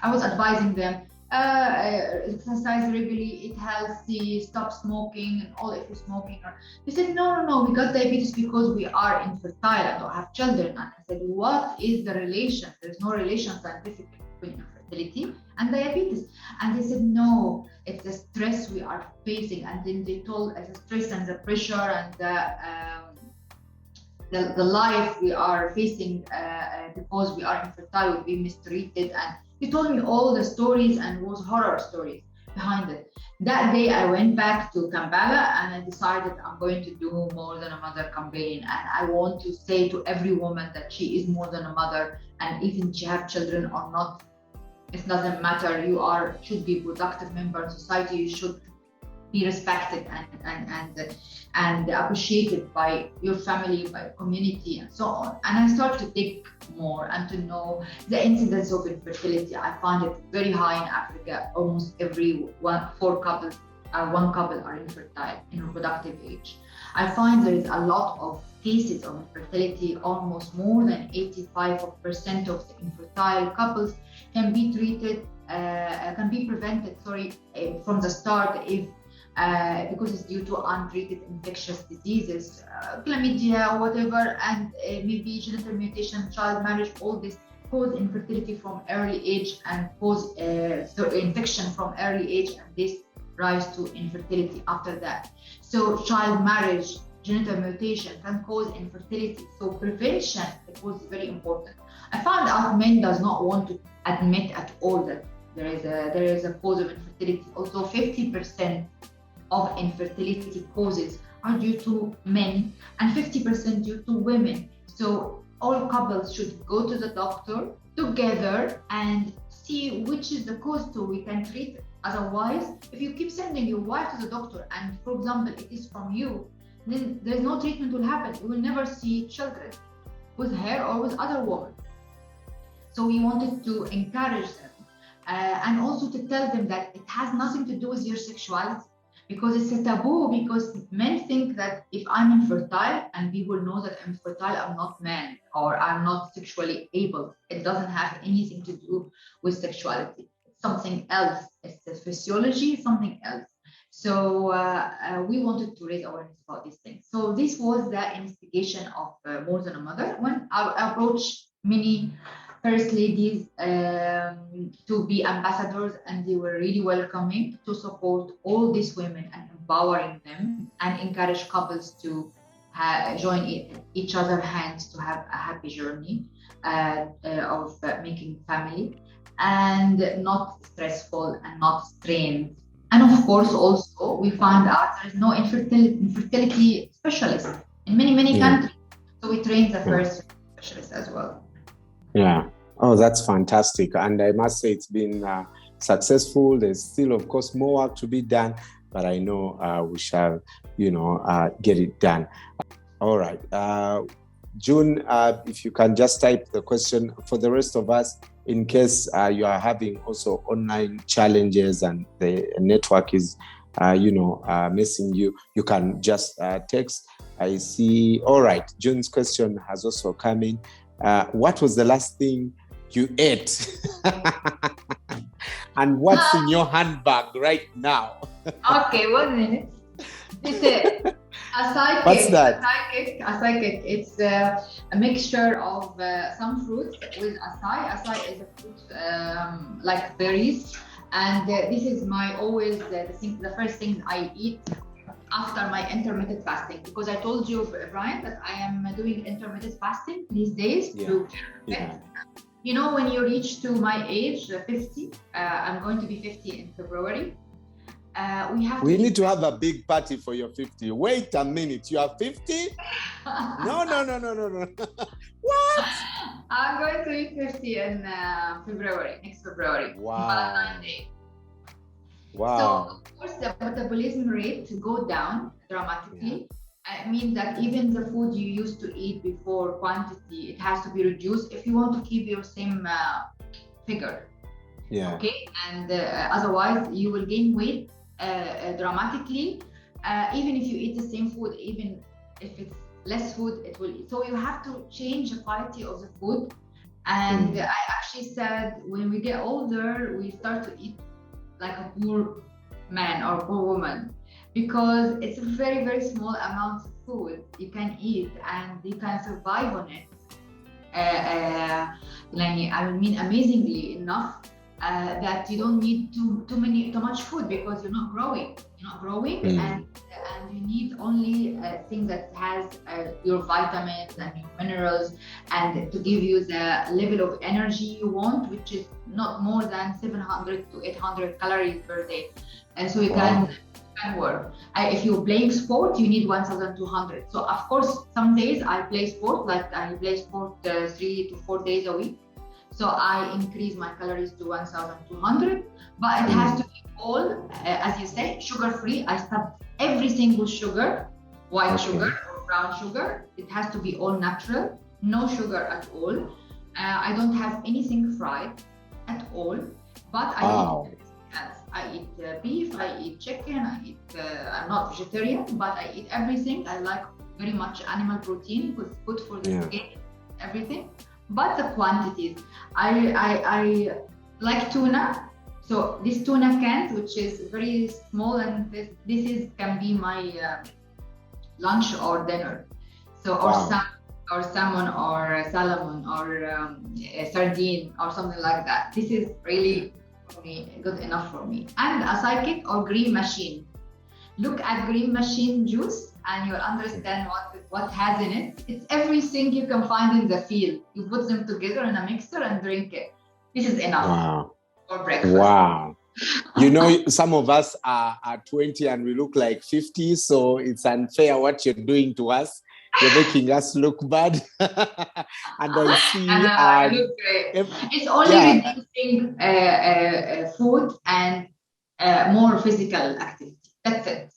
I was advising them. Exercise regularly, eat healthy, stop smoking, and all if you're smoking. They said, no, we got diabetes because we are infertile and don't have children. And I said, what is the relation? There's no relation scientifically between infertility and diabetes. And they said, no, it's the stress we are facing. And then they told us the stress and the pressure and the life we are facing because we are infertile, we've been mistreated, and he told me all the stories and it was horror stories behind it. That day I went back to Kampala and I decided I'm going to do More Than a Mother campaign, and I want to say to every woman that she is more than a mother, and even she have children or not, it doesn't matter. You should be a productive member of society. You should be respected and appreciated by your family, by community, and so on. And I started to dig more and to know the incidence of infertility. I find it very high in Africa. Almost every one couple are infertile in reproductive age. I find there is a lot of cases of infertility. Almost more than 85% of the infertile couples can be prevented from the start if because it's due to untreated infectious diseases, chlamydia, whatever, and maybe genital mutation, child marriage, all this cause infertility from early age and cause infection from early age, and this rise to infertility after that. So child marriage, genital mutation can cause infertility. So prevention, it was very important. I found out men does not want to admit at all that there is a cause of infertility. Also 50% of infertility causes are due to men and 50% due to women. So all couples should go to the doctor together and see which is the cause so we can treat it. Otherwise, if you keep sending your wife to the doctor and, for example, it is from you, then there's no treatment will happen. You will never see children with her or with other women. So we wanted to encourage them and also to tell them that it has nothing to do with your sexuality, because it's a taboo, because men think that if I'm infertile and people know that I'm fertile, I'm not man or I'm not sexually able. It doesn't have anything to do with sexuality. It's something else. It's the physiology, something else. So we wanted to raise awareness about these things. So this was the instigation of More Than a Mother, when I approached many first ladies to be ambassadors, and they were really welcoming to support all these women and empowering them and encourage couples to join each other's hands to have a happy journey of making family, and not stressful and not strained. And of course, also we found out there is no infertility specialist in many countries. So we trained the first specialist as well. Yeah. Oh, that's fantastic. And I must say it's been successful. There's still, of course, more work to be done, but I know we shall, get it done. All right. June, if you can just type the question for the rest of us, in case you are having also online challenges and the network is, missing you, you can just text. I see. All right. June's question has also come in. What was the last thing you ate? And what's in your handbag right now? Okay, 1 minute. It's acai cake. What's that? Acai cake. It's a mixture of some fruits with acai. Acai is a fruit like berries. And this is my always the first thing I eat after my intermittent fasting, because I told you, Brian, that I am doing intermittent fasting these days. You know, when you reach to my age, 50, I'm going to be 50 in February. We need to have a big party for your 50. Wait a minute, you are 50? No. What? I'm going to be 50 in February, next February. Wow. Wow. So, of course, the metabolism rate to go down dramatically. It means that even the food you used to eat before, quantity, it has to be reduced if you want to keep your same figure. Okay, and otherwise you will gain weight dramatically. Even if you eat the same food, even if it's less food, it will. So you have to change the quality of the food. And I actually said, when we get older, we start to eat like a poor man or poor woman, because it's a very, very small amount of food you can eat and you can survive on it. I mean, amazingly enough, that you don't need too much food, because you're not growing. And you need only things that has your vitamins and your minerals, and to give you the level of energy you want, which is not more than 700 to 800 calories per day. And so you can work. If you're playing sport, you need 1,200. So of course, some days I play sport, like I play sport 3 to 4 days a week. So I increase my calories to 1,200, but it has to be all, as you say, sugar-free. I stop every single sugar, white sugar or brown sugar. It has to be all natural, no sugar at all. I don't have anything fried at all, but I eat beef, I eat chicken, I'm not vegetarian, but I eat everything. I like very much animal protein, because it's good for the skin, everything. But the quantities, I like tuna. So this tuna cans, which is very small, and this can be my lunch or dinner. So or salmon or salmon or sardine or something like that. This is really good enough for me. And a psychic or green machine. Look at green machine juice and you'll understand what has in it. It's everything you can find in the field. You put them together in a mixer and drink it. This is enough for breakfast. Wow. You know, some of us are 20 and we look like 50, so it's unfair what you're doing to us. You're making us look bad. And I see... look great. It's only reducing food and more physical activity. That's it.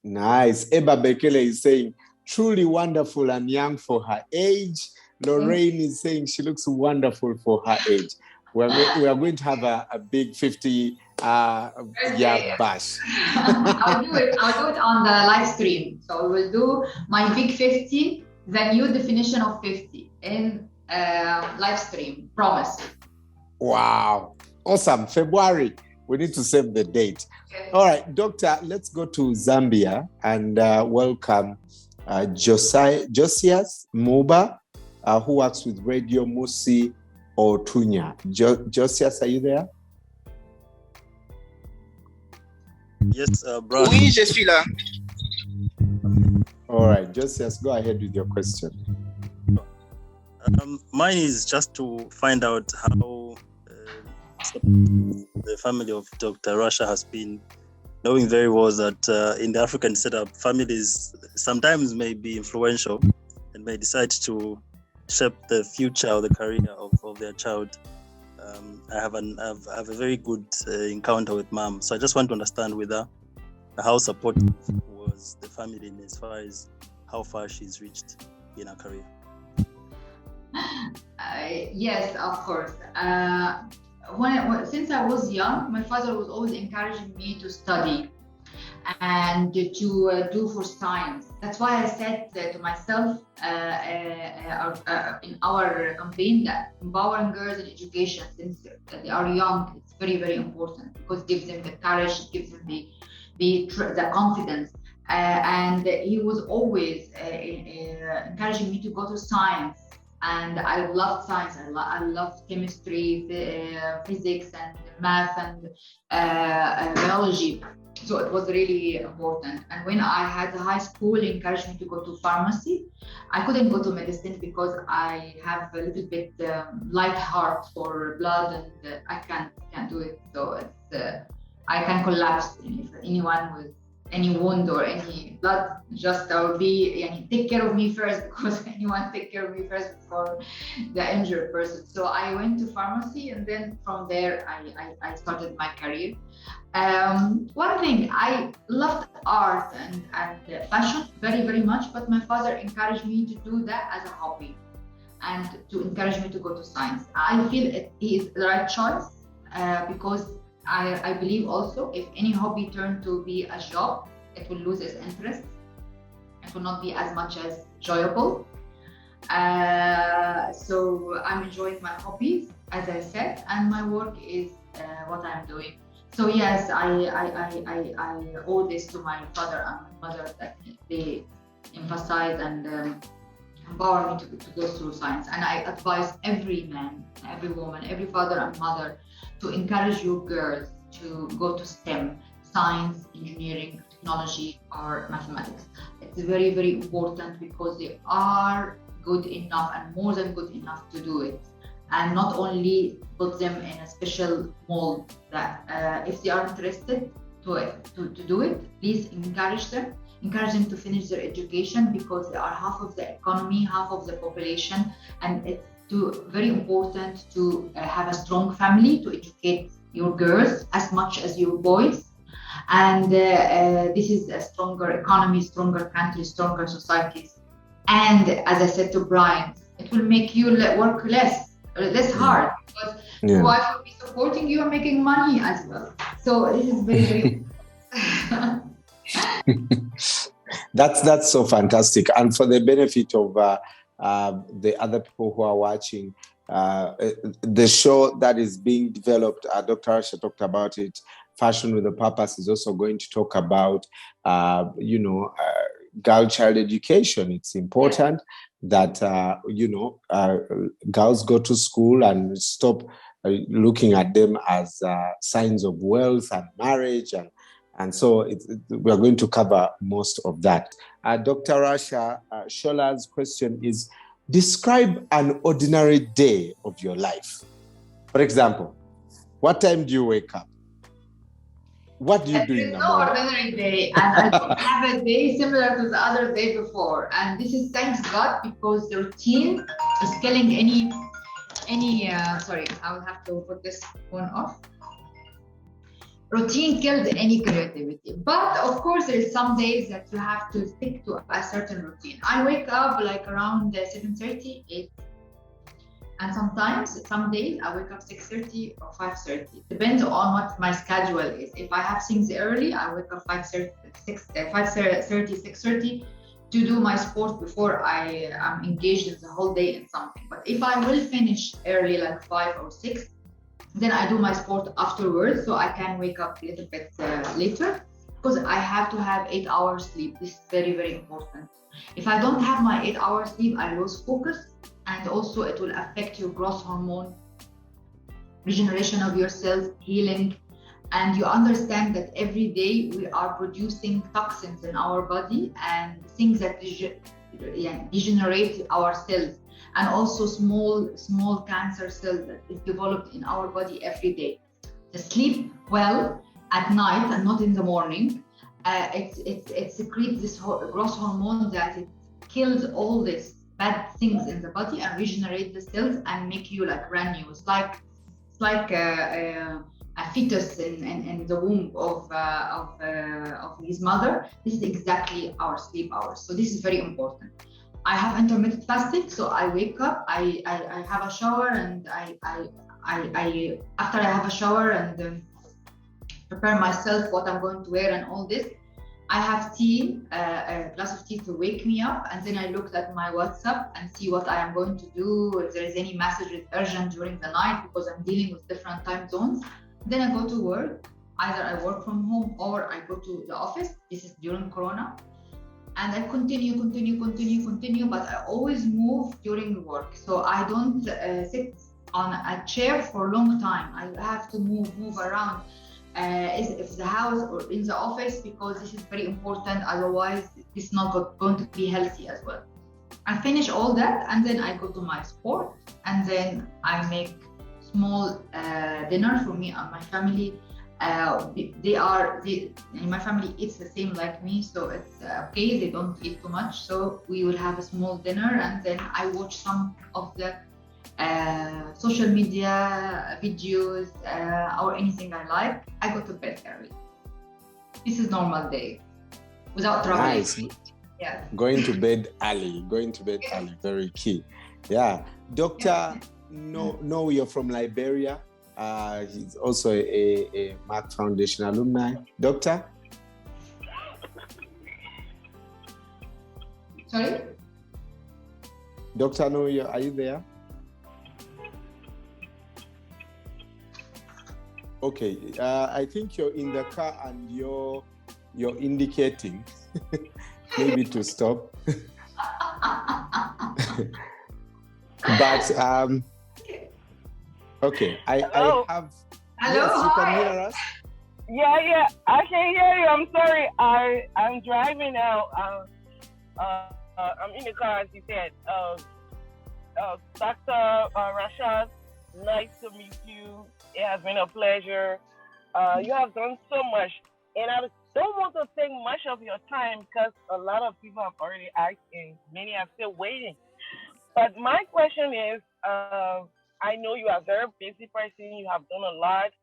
Nice. Eba Bekele is saying, truly wonderful and young for her age. Lorraine is saying she looks wonderful for her age. We are going to have a big 50 bash. I'll do it on the live stream. So we will do my big 50, the new definition of 50 in live stream. Promise. Wow. Awesome. February. We need to save the date. Okay. All right, Doctor, let's go to Zambia and welcome Josias Muba, who works with Radio Musi Otunya. Josias, are you there? Yes, bro. Oui, je suis là. All right, Josias, go ahead with your question. Mine is just to find out how the family of Dr. Rasha has been, knowing very well that in the African setup, families sometimes may be influential and may decide to shape the future or the career of their child. I have a very good encounter with mom, so I just want to understand with her how supportive was the family in as far as how far she's reached in her career. Yes, of course. Since I was young, my father was always encouraging me to study and to do for science. That's why I said to myself in our campaign that empowering girls in education since they are young, it's very, very important, because it gives them the courage, it gives them the confidence. And he was always encouraging me to go to science. And I loved science. I loved chemistry, physics, and math, and biology. So it was really important. And when I had high school, encouraged me to go to pharmacy. I couldn't go to medicine because I have a little bit light heart for blood, and I can't do it. So it's I can collapse if anyone with any wound or any blood. Just I'll be take care of me first, because anyone take care of me first before the injured person. So I went to pharmacy, and then from there I started my career. One thing, I loved art and fashion very, very much, but my father encouraged me to do that as a hobby and to encourage me to go to science. I feel it is the right choice because I believe also if any hobby turns to be a job, it will lose its interest. It will not be as much as enjoyable. So I'm enjoying my hobbies, as I said, and my work is what I'm doing. So yes, I owe this to my father and my mother, that they emphasize and empower me to go through science. And I advise every man, every woman, every father and mother to encourage your girls to go to STEM, science, engineering, technology, or mathematics. It's very, very important because they are good enough and more than good enough to do it. And not only put them in a special mold, that if they are interested to do it, please encourage them to finish their education, because they are half of the economy, half of the population, and it's very important to have a strong family to educate your girls as much as your boys. And this is a stronger economy, stronger country, stronger societies. And as I said to Brian, it will make you work less hard, because your wife will be supporting you and making money as well. So this is very, very That's so fantastic. And for the benefit of the other people who are watching, the show that is being developed, Dr. Rasha talked about it, Fashion with a Purpose, is also going to talk about, girl child education. It's important that, girls go to school and stop looking at them as signs of wealth and marriage. And so we're going to cover most of that. Dr. Rasha, Shola's question is, describe an ordinary day of your life. For example, what time do you wake up? What do you do in the morning? No ordinary day, and I don't have a day similar to the other day before. And this is thanks God, because the routine is killing any. Sorry, I will have to put this one off. Routine kills any creativity, but of course there is some days that you have to stick to a certain routine. I wake up like around 7:30, 8. And sometimes, some days, I wake up 6:30 or 5:30. Depends on what my schedule is. If I have things early, I wake up 5:30, 6:30 to do my sport before I am engaged in the whole day in something. But if I will finish early, like 5 or 6, then I do my sport afterwards, so I can wake up a little bit later, because I have to have 8 hours sleep. This is very, very important. If I don't have my 8 hours sleep, I lose focus. And also it will affect your growth hormone, regeneration of your cells, healing. And you understand that every day we are producing toxins in our body and things that degenerate our cells, and also small cancer cells that is developed in our body every day. To sleep well at night and not in the morning, it secretes this growth hormone that it kills all this bad things in the body and regenerate the cells and make you like brand new. It's like a fetus in the womb of his mother. This is exactly our sleep hours. So this is very important. I have intermittent fasting, so I wake up, I have a shower, and I after I have a shower and prepare myself what I'm going to wear and all this, I have tea, a glass of tea to wake me up, and then I look at my WhatsApp and see what I am going to do, if there is any messages urgent during the night, because I'm dealing with different time zones. Then I go to work. Either I work from home or I go to the office. This is during Corona. and I continue, but I always move during work. So I don't sit on a chair for a long time. I have to move around if the house or in the office, because this is very important. Otherwise, it's not going to be healthy as well. I finish all that, and then I go to my sport, and then I make small dinner for me and my family. My family eats the same like me, so it's okay. They don't eat too much, so we will have a small dinner, and then I watch some of the social media videos or anything I like. I go to bed early. This is normal day without traveling. Nice. Yeah. Going to bed early, very key. Yeah. Dr. No, you're from Liberia. He's also a Merck Foundation alumni. Doctor? Sorry? Dr. No, are you there? Okay, I think you're in the car and you're indicating maybe to stop. But okay, I have. Hello, yes, you can hi. hear us. Yeah, I can hear you. I'm sorry, I'm driving now. I'm in the car, as you said. Dr. Rasha, nice to meet you. It has been a pleasure. You have done so much, and I don't want to take much of your time because a lot of people have already asked, and many are still waiting. But my question is, I know you are a very busy person. You have done a lot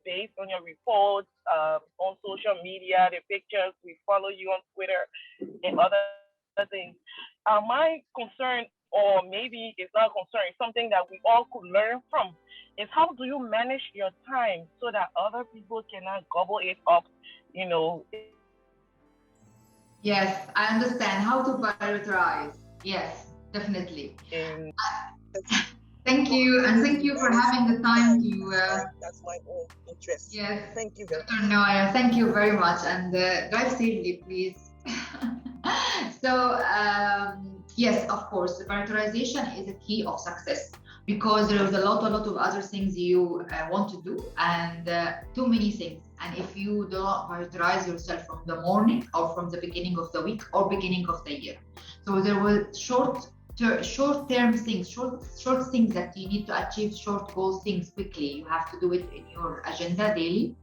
based on your reports on social media, the pictures. We follow you on Twitter and other things. My concern, or maybe it's not a concern, it's something that we all could learn from, is how do you manage your time so that other people cannot gobble it up, you know? Yes, I understand how to prioritize. Yes, definitely. Thank you, and thank you for having the time to. That's my own interest. Yes. Thank you very much. Dr. Noah, thank you very much, and drive safely, please. So, yes, of course, the prioritization is a key of success, because there is a lot of other things you want to do, and too many things. And if you do not prioritize yourself from the morning or from the beginning of the week or beginning of the year, so there were short-term things, short things that you need to achieve, short goal things quickly. You have to do it in your agenda daily.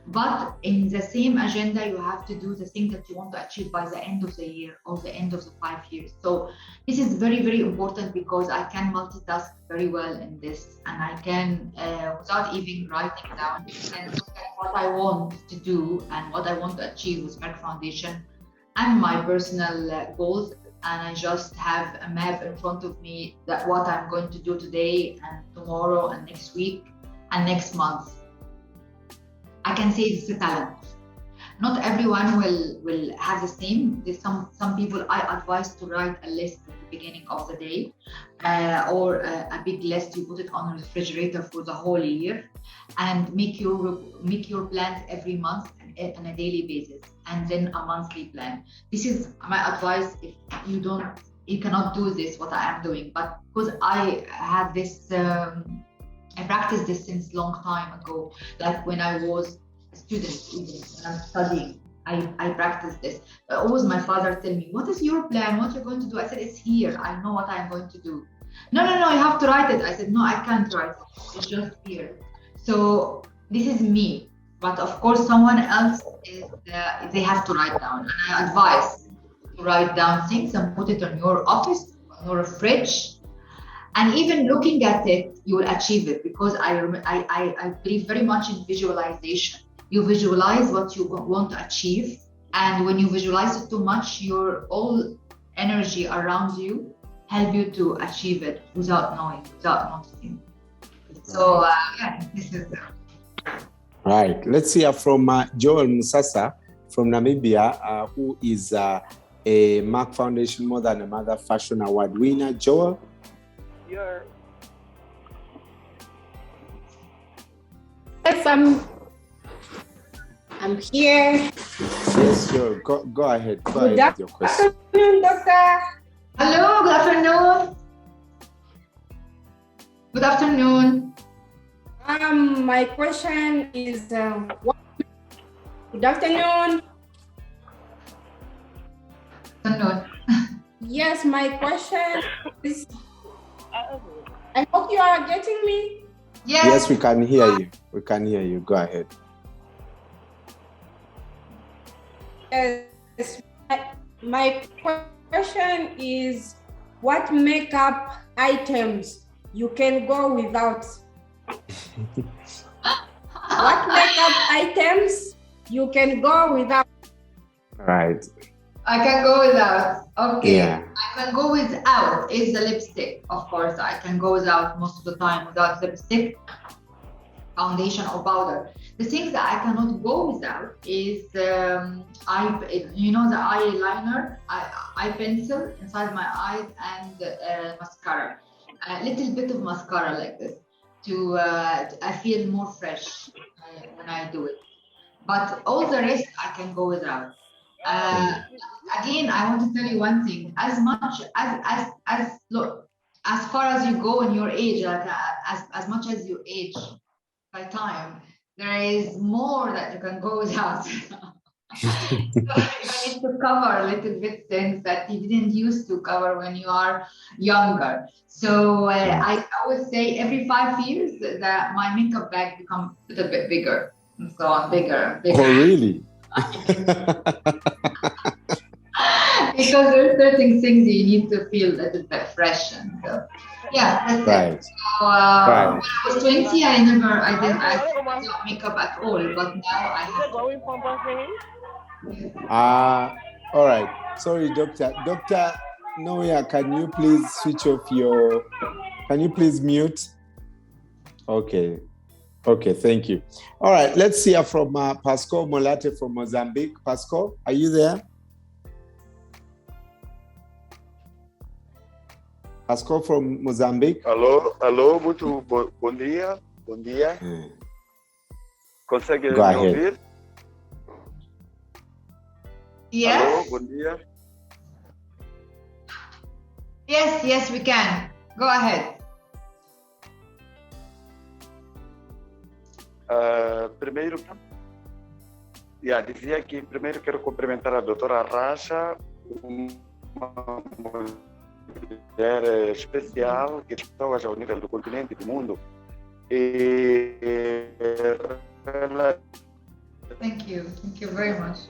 But in the same agenda, you have to do the things that you want to achieve by the end of the year or the end of the 5 years. So this is very, very important, because I can multitask very well in this, and I can, without even writing down, and look at what I want to do and what I want to achieve with Merck Foundation and my personal goals. And I just have a map in front of me that what I'm going to do today and tomorrow and next week and next month. I can say it's a talent. Not everyone will have the same. There's some people I advise to write a list at the beginning of the day, or a big list. You put it on a refrigerator for the whole year, and make your plans every month on a daily basis, and then a monthly plan. This is my advice. If you cannot do this, what I am doing, but because I had this. I practiced this since long time ago, like when I was a student, even when I'm studying, I practiced this. Always my father tell me, what is your plan? What you're going to do? I said, it's here. I know what I'm going to do. No, you have to write it. I said, no, I can't write it. It's just here. So this is me. But of course, someone else, they have to write down. And I advise to write down things and put it on your office, on your fridge. And even looking at it, you will achieve it, because I believe very much in visualization. You visualize what you want to achieve, and when you visualize it too much, your all energy around you help you to achieve it without knowing, without noticing. So yeah, this is Right. Let's hear from Joel Musasa from Namibia, who is a Merck Foundation More Than a Mother Fashion Award winner. Joel? Yes, I'm here. Yes, sure. Go ahead. Go ahead with your question. Good afternoon, doctor. Hello, good afternoon. Good afternoon. My question is, good afternoon. Afternoon. Yes, my question is, I hope you are getting me. Yes, we can hear you. We can hear you. Go ahead. Yes, my question is, what makeup items you can go without? What makeup items you can go without? Right. I can go without. Okay. Yeah. I can go without is the lipstick. Of course, I can go without most of the time without lipstick, foundation or powder. The things that I cannot go without is the eyeliner, eye pencil inside my eyes, and mascara. A little bit of mascara like this to I feel more fresh when I do it. But all the rest I can go without. Again, I want to tell you one thing. As much as far as you go in your age, like as much as you age by time, there is more that you can go without. So you need to cover a little bit things that you didn't used to cover when you are younger. So I always say every 5 years that my makeup bag becomes a little bit bigger, and so on, bigger. Oh, really? Because there are certain things you need to feel a little bit fresh, and yeah, that's right. it. So, when I was 20, I didn't makeup at all, but now I have. All right. Sorry, doctor. Dr. Noya, can you please switch off your? Can you please mute? Okay. Okay, thank you. All right, let's hear from Pascal Molate from Mozambique. Pascal, are you there? Pascal from Mozambique. Alô, muito bom dia. Bom dia. Consegue me ouvir? Yes. Alô, bom dia. Yes, we can. Go ahead. Primeiro, dizia que primeiro quero cumprimentar a doutora Rasha, uma mulher especial que pessoas ao nível do continente e do mundo. Thank you very much.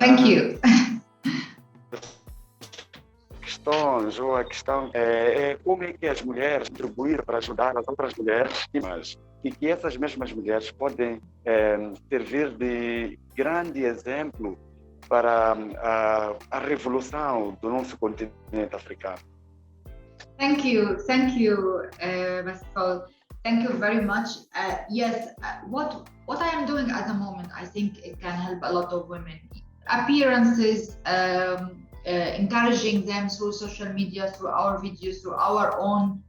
Thank you. Ou a questão é como é que as mulheres contribuem para ajudar as outras mulheres e que essas mesmas mulheres podem servir de grande exemplo para a revolução do nosso continente africano. Thank you, Pascal. Thank you very much. Yes, what I am doing at the moment, I think it can help a lot of women. Appearances, encouraging them through social media, through our videos, through our own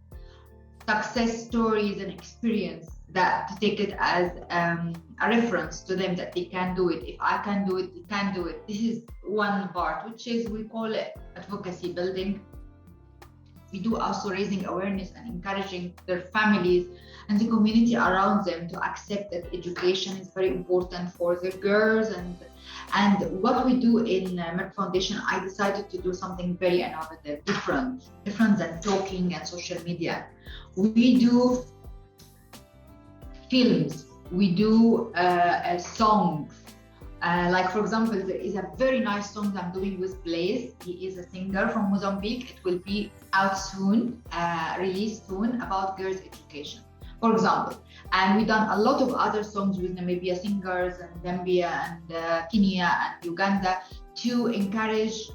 success stories and experience, that to take it as a reference to them that they can do it. If I can do it, they can do it. This is one part, which is, we call it advocacy building. We do also raising awareness and encouraging their families and the community around them to accept that education is very important for the girls. And what we do in Merck Foundation, I decided to do something very innovative, different than talking and social media. We do films, we do songs. Like, for example, there is a very nice song I'm doing with Blaze. He is a singer from Mozambique. It will be out soon, released soon, about girls' education, for example. And we've done a lot of other songs with Namibia singers and Gambia and Kenya and Uganda to encourage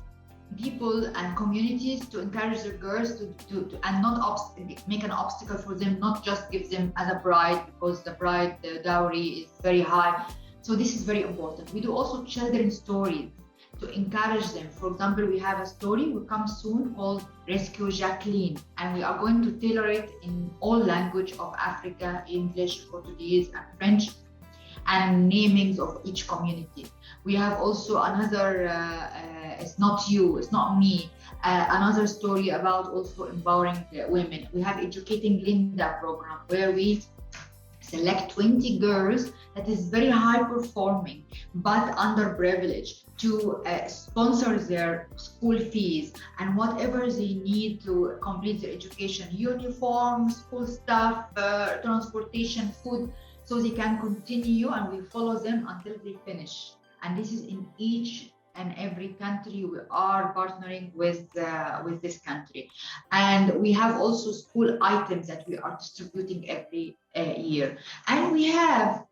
people and communities, to encourage the girls to and not make an obstacle for them, not just give them as a bride, because the bride dowry is very high. So this is very important. We do also children's stories to encourage them. For example, we have a story will come soon called Rescue Jacqueline, and we are going to tailor it in all language of Africa, English, Portuguese, and French. and namings of each community. We have also another, it's not you, it's not me, another story about also empowering women. We have Educating Linda program where we select 20 girls that is very high performing but underprivileged to sponsor their school fees and whatever they need to complete their education, uniform, school stuff, transportation, food, so they can continue, and we follow them until they finish. And this is in each and every country. We are partnering with this country, and we have also school items that we are distributing every year. And we have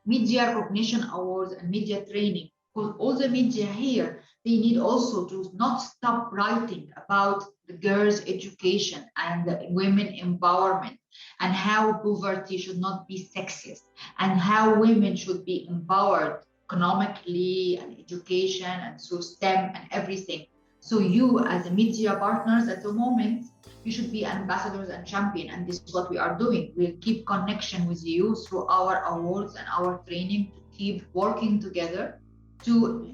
media recognition awards and media training, because all the media here, they need also to not stop writing about the girls' education and the women empowerment, and how poverty should not be sexist, and how women should be empowered economically and education and through STEM and everything. So you as a media partners at the moment, you should be ambassadors and champion, and this is what we are doing. We'll keep connection with you through our awards and our training to keep working together to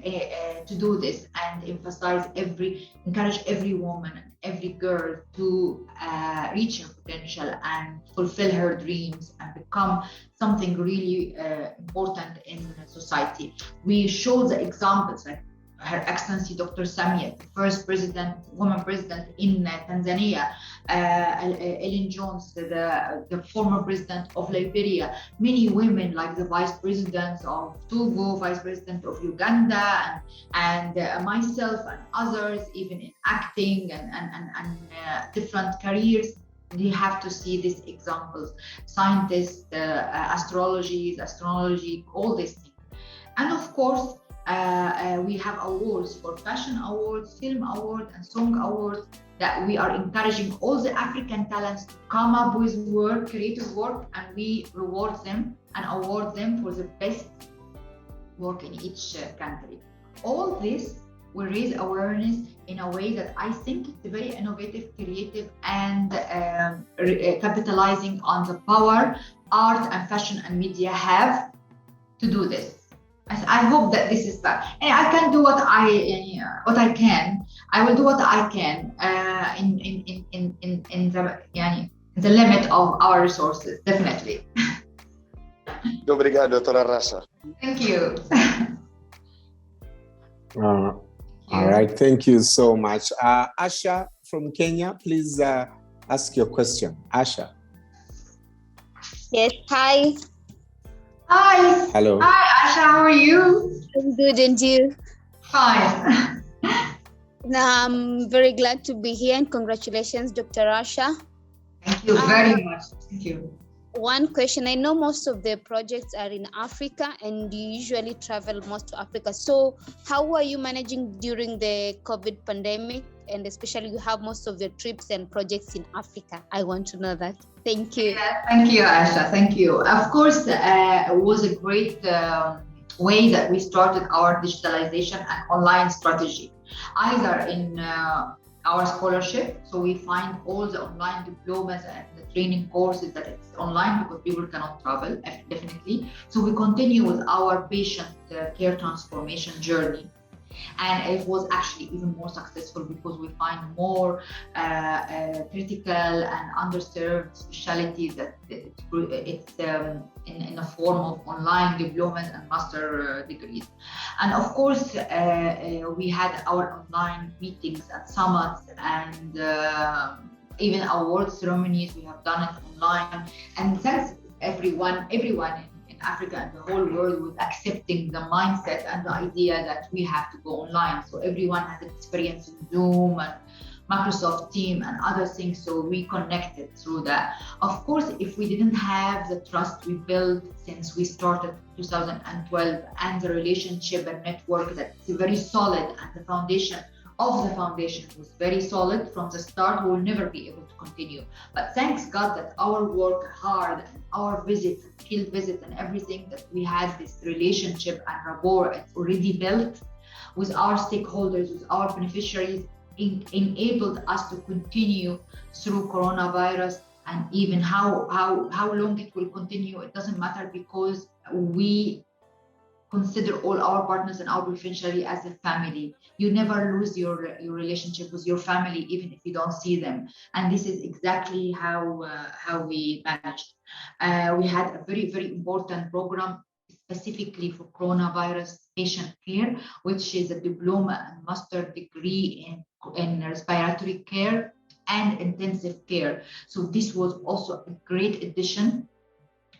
do this and encourage every woman and every girl to reach her potential and fulfill her dreams and become something really important in society. We show the examples, like Her Excellency Dr. Samia, the first woman president in Tanzania, Ellen Jones, the former president of Liberia, many women like the vice president of Togo, vice president of Uganda, and myself and others, even in acting and different careers. You have to see these examples, scientists, astrology, all these things. And of course, we have awards for fashion awards, film awards, and song awards that we are encouraging all the African talents to come up with work, creative work, and we reward them and award them for the best work in each country. All this will raise awareness in a way that I think it's very innovative, creative, and capitalizing on the power art and fashion and media have to do this. I hope that this is that, and I can do what I can. I will do what I can in the limit of our resources, definitely. Obrigado, Dr. Rasha. Thank you. All right, thank you so much. Asha from Kenya, please ask your question. Asha. Yes, hi. Hi. Hello. Hi, Asha, how are you? I'm good, and you? Fine. I'm very glad to be here, and congratulations, Dr. Rasha. Thank you very much. Thank you. One question, I know most of the projects are in Africa, and you usually travel most to Africa. So how are you managing during the COVID pandemic? And especially you have most of the trips and projects in Africa. I want to know that. Thank you. Yeah, thank you, Asha. Thank you. Of course, it was a great way that we started our digitalization and online strategy, either in our scholarship. So we find all the online diplomas and the training courses that it's online because people cannot travel, definitely. So we continue with our patient care transformation journey. And it was actually even more successful because we find more critical and underserved specialties that it's in a form of online diplomas and master degrees. And of course, we had our online meetings and summits and even award ceremonies. We have done it online. And thanks everyone in Africa and the whole world was accepting the mindset and the idea that we have to go online. So everyone has experience in Zoom and Microsoft Teams and other things. So we connected through that. Of course, if we didn't have the trust we built since we started 2012 and the relationship and network that's very solid, and the foundation of the foundation was very solid from the start, we will never be able to continue. But thanks God that our work hard and our visits, field visits and everything, that we had this relationship and rapport it's already built with our stakeholders, with our beneficiaries, enabled us to continue through coronavirus and even how long it will continue, it doesn't matter, because we consider all our partners and our beneficiary as a family. You never lose your relationship with your family, even if you don't see them. And this is exactly how we managed. We had a very, very important program specifically for coronavirus patient care, which is a diploma and master degree in respiratory care and intensive care. So this was also a great addition.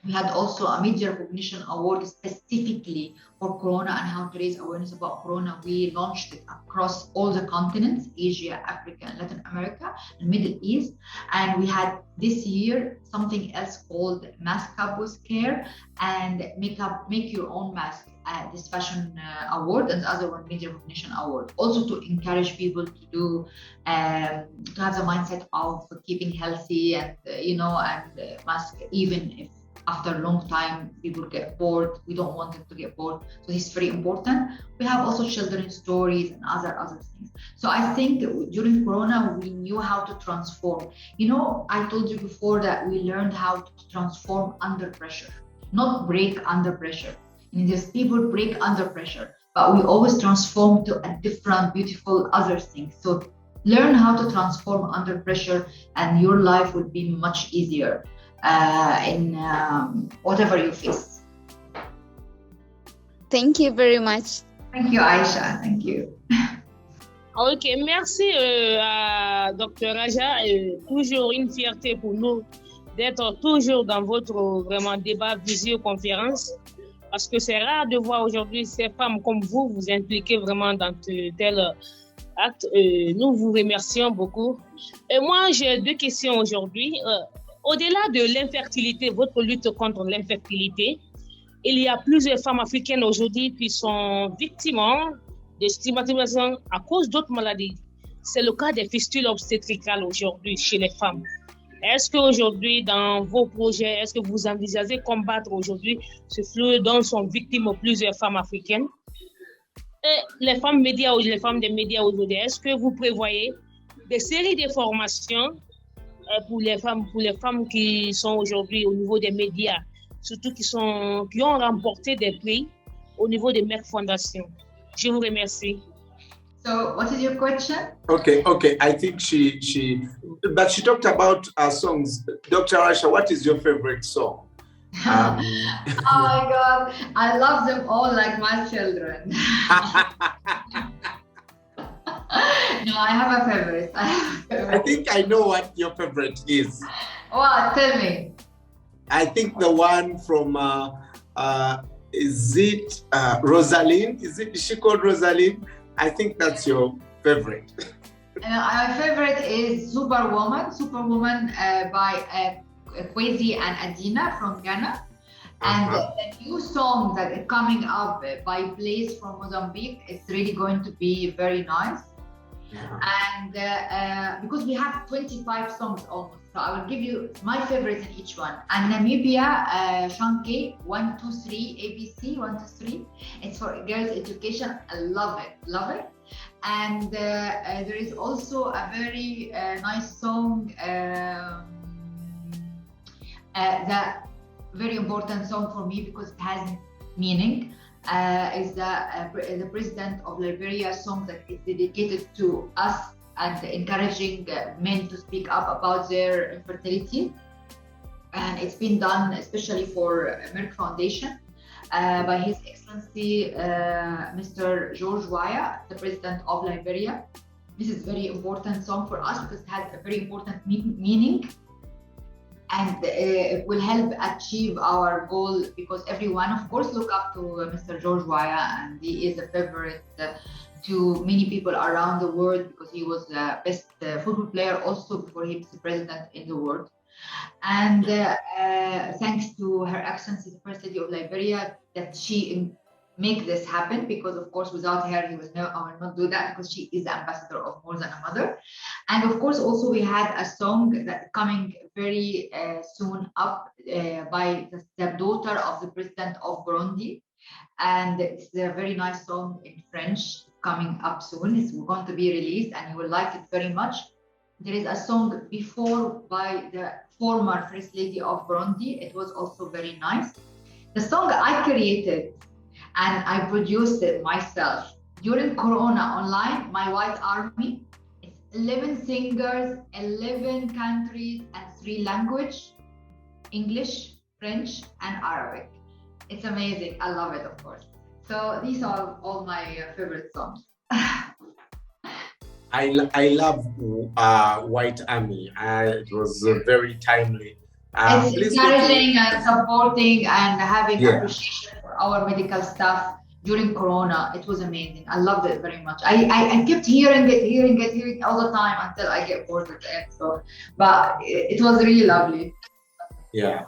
We had also a media recognition award specifically for Corona and how to raise awareness about Corona. We launched it across all the continents, Asia, Africa, and Latin America, and Middle East. And we had this year something else called Mask Up with Care and Make Your Own Mask, this fashion award, and the other one, media recognition award. Also to encourage people to do, to have the mindset of keeping healthy and, and mask, even if after a long time, people get bored. We don't want them to get bored. So this is very important. We have also children's stories and other things. So I think during Corona, we knew how to transform. I told you before that we learned how to transform under pressure, not break under pressure. There's people break under pressure, but we always transform to a different, beautiful other things. So learn how to transform under pressure, and your life will be much easier. In whatever you face. Thank you very much. Thank you, Aisha. Thank you. Ok, merci à Dr. Rasha. Toujours une fierté pour nous d'être toujours dans votre vraiment débat visioconférence, parce que c'est rare de voir aujourd'hui ces femmes comme vous impliquer vraiment dans tel acte. Nous vous remercions beaucoup. Et moi, j'ai deux questions aujourd'hui. Au-delà de l'infertilité, votre lutte contre l'infertilité, il y a plusieurs femmes africaines aujourd'hui qui sont victimes de stigmatisation à cause d'autres maladies. C'est le cas des fistules obstétricales aujourd'hui chez les femmes. Est-ce qu'aujourd'hui, dans vos projets, est-ce que vous envisagez combattre aujourd'hui ce flux dont sont victimes plusieurs femmes africaines? Et les femmes médias ou les femmes des médias aujourd'hui, est-ce que vous prévoyez des séries de formations pour les femmes qui sont aujourd'hui au niveau des médias, surtout qui ont remporté des prix au niveau de Merck Foundation? Je vous remercie. So, what is your question? Okay. I think she talked about songs. Dr. Rasha, what is your favorite song? Oh my God, I love them all like my children. No, I have a favorite. I think I know what your favorite is. What? Tell me. I think the one from, is it Rosalind? Is she called Rosalind? I think that's your favorite. My favorite is Superwoman by Kwesi and Adina from Ghana. And the new song that is coming up by Blaze from Mozambique is really going to be very nice. And because we have 25 songs almost, so I will give you my favorites in each one. And Namibia, Shanke 123 ABC 123. It's for girls' education. I love it. And there is also a very nice song, that very important song for me because it has meaning. Is the president of Liberia song that is dedicated to us and encouraging men to speak up about their infertility. And it's been done especially for Merck Foundation by His Excellency Mr. George Weah, the president of Liberia. This is a very important song for us because it has a very important meaning. And it will help achieve our goal because everyone, of course, look up to Mr. George Weah, and he is a favorite to many people around the world because he was the best football player also before he was the president in the world. And thanks to Her Excellency, the First Lady of Liberia, that she make this happen because, of course, without her, I will not do that because she is the ambassador of More Than a Mother. And of course, also we had a song that coming very soon up by the daughter of the president of Burundi. And it's a very nice song in French coming up soon. It's going to be released and you will like it very much. There is a song before by the former First Lady of Burundi. It was also very nice. The song I created and I produced it myself during Corona online, my White Army. It's 11 singers, 11 countries, and 3 languages, English, French, and Arabic. It's amazing. I love it, of course. So these are all my favorite songs. I love White Army. It was very timely. It's encouraging and supporting and having appreciation for our medical staff during Corona. It was amazing. I loved it very much. I kept hearing it all the time until I get bored of it. So, but it was really lovely. Yeah.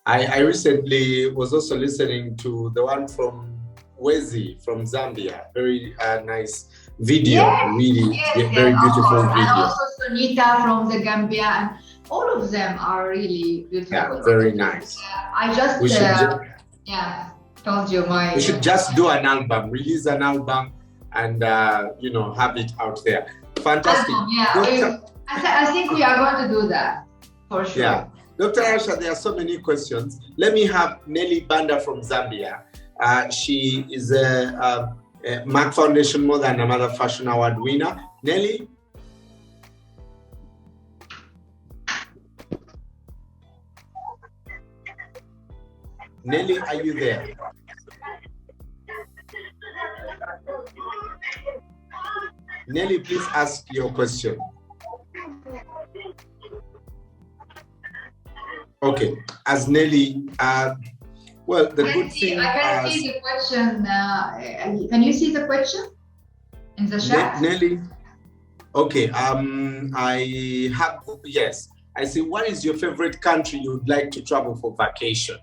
I recently was also listening to the one from Wezi from Zambia. Very nice video, very beautiful video. And also Sunita from the Gambia, and all of them are really beautiful. Yeah, very nice. I just told you we should just do an album, release an album, and have it out there. Fantastic. I think we are going to do that for sure. Yeah, Dr. Rasha, there are so many questions. Let me have Nelly Banda from Zambia. She is a Merck Foundation More Than a Mother Fashion Award winner. Nelly? Nelly, are you there? Nelly, please ask your question. Okay, as Nelly, well, the good thing. I can see the question. Can you see the question in the chat? Nelly, okay. I have, yes. I see. What is your favorite country you would like to travel for vacation?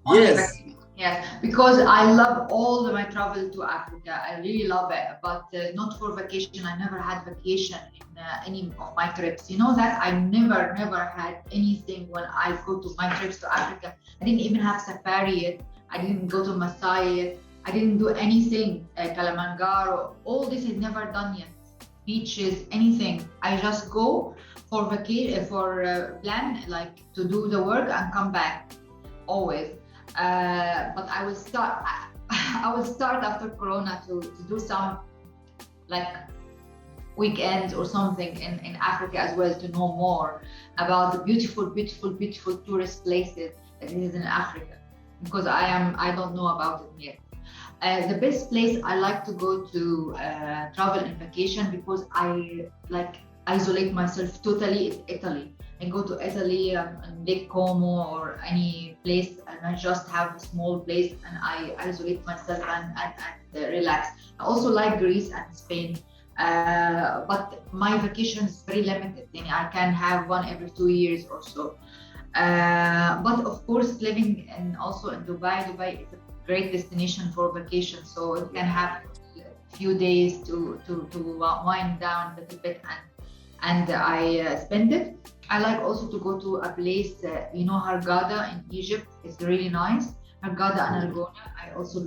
Yes. Yes, because I love all my travel to Africa. I really love it, but not for vacation. I never had vacation in any of my trips. You know that I never had anything when I go to my trips to Africa. I didn't even have safari yet. I didn't go to Masai yet. I didn't do anything. Kalamangaro, all this is never done yet. Beaches, anything. I just go for vacation, for plan, like to do the work and come back, always. But I will start after Corona to do some like weekends or something in Africa as well, to know more about the beautiful tourist places that is in Africa, because I don't know about it yet. The best place I like to go to travel in vacation, because I like isolate myself totally, is Italy. I go to Italy and Lake Como or any place, and I just have a small place and I isolate myself and relax. I also like Greece and Spain, but my vacation is very limited. I can have one every 2 years or so. But of course, living also in Dubai is a great destination for vacation. So you can have a few days to wind down a little bit, and I spend it. I like also to go to a place, Hurghada in Egypt. It's really nice. Hurghada and Argona. I also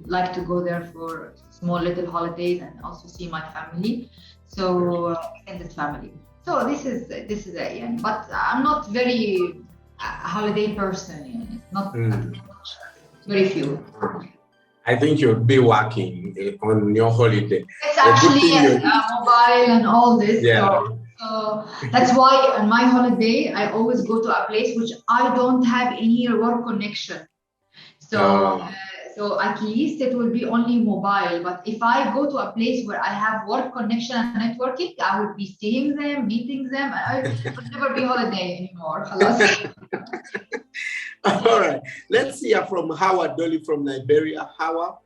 like to go there for small little holidays and also see my family. So extended family. So this is it. Yeah. But I'm not very holiday person. It's not much. Very few. I think you'll be working on your holiday. It's actually mobile and all this. Yeah. So that's why on my holiday, I always go to a place which I don't have any work connection. So at least it will be only mobile. But if I go to a place where I have work connection and networking, I would be seeing them, meeting them. I would never be holiday anymore. All right. Let's hear from Howard Dolly from Liberia. Howard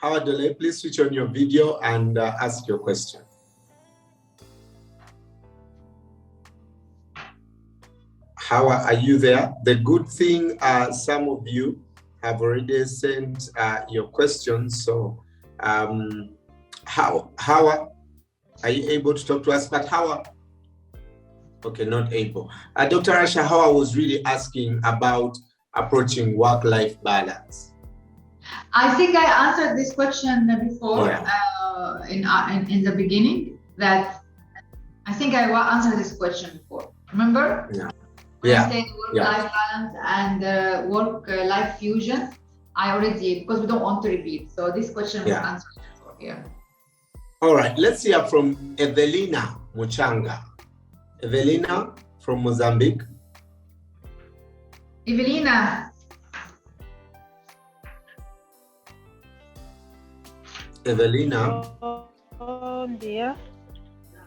Dolly, please switch on your video and ask your question. Howard, are you there? The good thing, some of you have already sent your questions. So, Howard, are you able to talk to us? But Howard, okay, not able. Dr. Rasha, Howard was really asking about approaching work-life balance. I think I answered this question before in the beginning. that I think I answered this question before. Remember? Yeah. When I said work-life balance and work-life fusion, I already, because we don't want to repeat. So this question was answered before. Yeah. All right. Let's hear from Evelina Muchanga. Evelina from Mozambique. Evelina. Evelina. Bom dia.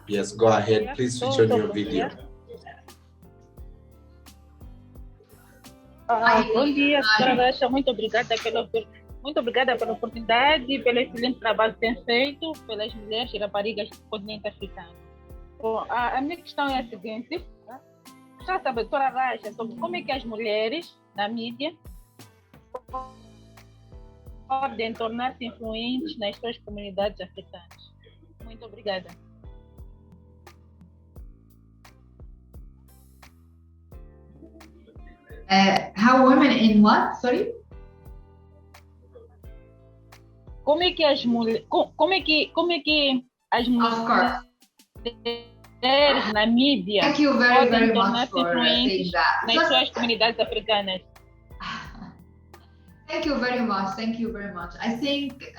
Yes, go ahead. Please switch on your video. Bom dia, Dra. Rasha. Muito obrigada pela oportunidade, pelo excelente trabalho que tem feito pelas mulheres e raparigas do continente africano. Bom, a minha questão é a seguinte: já sabe, doutora Rasha, sobre como é que as mulheres na mídia podem tornar-se influentes nas suas comunidades africanas. Muito obrigada. How women in what? Sorry? Como é que as mulheres na mídia podem tornar-se influentes nas suas comunidades africanas? Thank you very much. Thank you very much. I think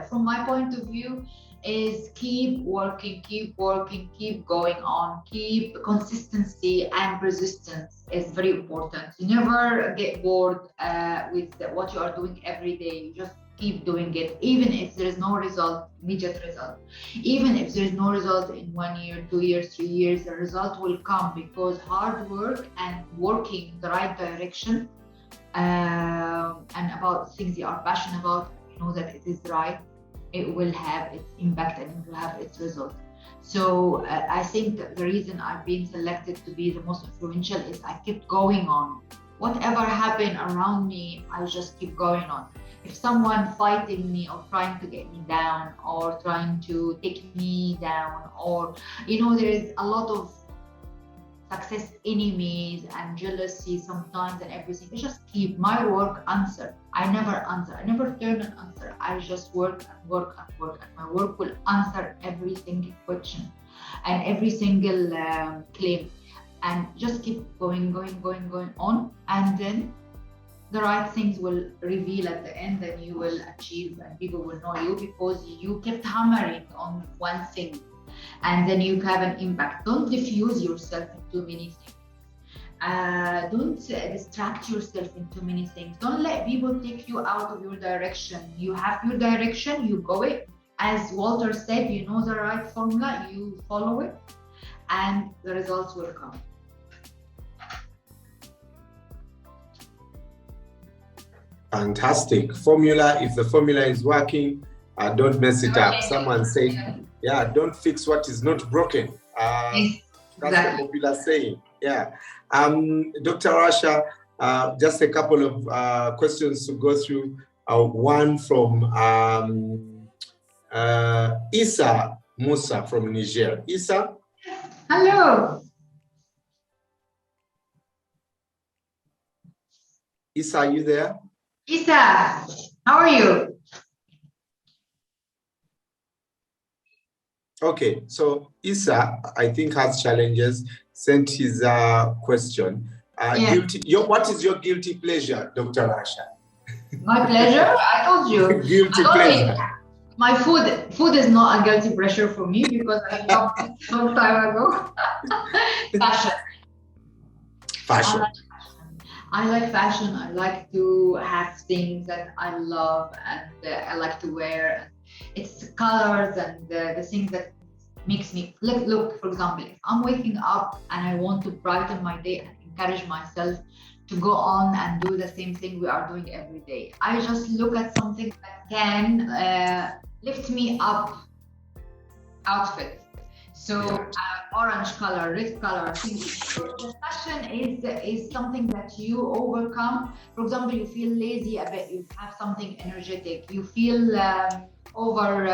from my point of view is keep working, keep going on, keep consistency and persistence is very important. You never get bored with what you are doing every day. You just keep doing it, even if there is no result, immediate result. Even if there is no result in 1 year, 2 years, 3 years, the result will come because hard work and working in the right direction and about things you are passionate about, you know that it is right, it will have its impact and it will have its result. So I think the reason I've been selected to be the most influential is I kept going on. Whatever happened around me, I just keep going on. If someone fighting me or trying to get me down or trying to take me down, or you know, there is a lot of success enemies and jealousy sometimes and everything. I just keep my work answer. I never turn an answer. I just work and work and work, and my work will answer every single question and every single claim, and just keep going on, and then the right things will reveal at the end, and you will achieve, and people will know you because you kept hammering on one thing, and then you have an impact. Don't diffuse yourself into many things. Don't distract yourself into many things. Don't let people take you out of your direction. You have your direction, you go it. As Walter said, you know the right formula, you follow it, and the results will come. Fantastic. Formula, if the formula is working, don't mess it up. Someone said, don't fix what is not broken. That's the popular saying. Yeah. Dr. Rasha, just a couple of questions to go through. One from Issa Musa from Niger. Issa? Hello. Issa, are you there? Issa, how are you? Okay, so Issa, I think, has challenges, sent his question. What is your guilty pleasure, Dr. Rasha? My pleasure? I told you. Guilty pleasure. My food is not a guilty pleasure for me because I stopped it a long time ago. Fashion. I like fashion. I like to have things that I love and I like to wear. It's the colors and the things that makes me look. For example, if I'm waking up and I want to brighten my day and encourage myself to go on and do the same thing we are doing every day, I just look at something that can lift me up outfit. So orange color, red color. The fashion is something that you overcome. For example, you feel lazy a bit, you have something energetic. You feel hyper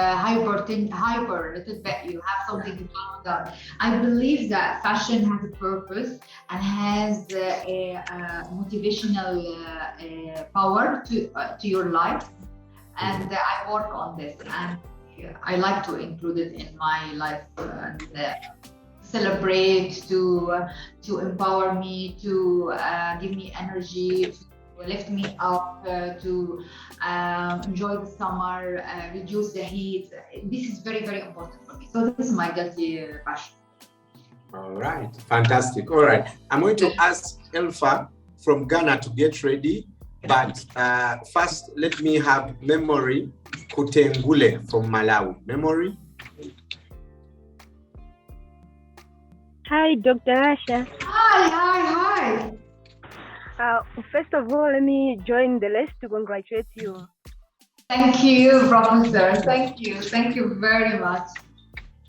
a little bit, you have something to calm down. I believe that fashion has a purpose and has a motivational power to your life. And I work on this. And I like to include it in my life and celebrate, to empower me, to give me energy, to lift me up, to enjoy the summer, reduce the heat. This is very, very important for me. So this is my guilty passion. All right, fantastic. All right, I'm going to ask Elfa from Ghana to get ready, but first let me have Memory Kutengule from Malawi. Memory. Hi, Dr. Rasha. Hi. First of all, let me join the list to congratulate you. Thank you, Professor. Thank you very much.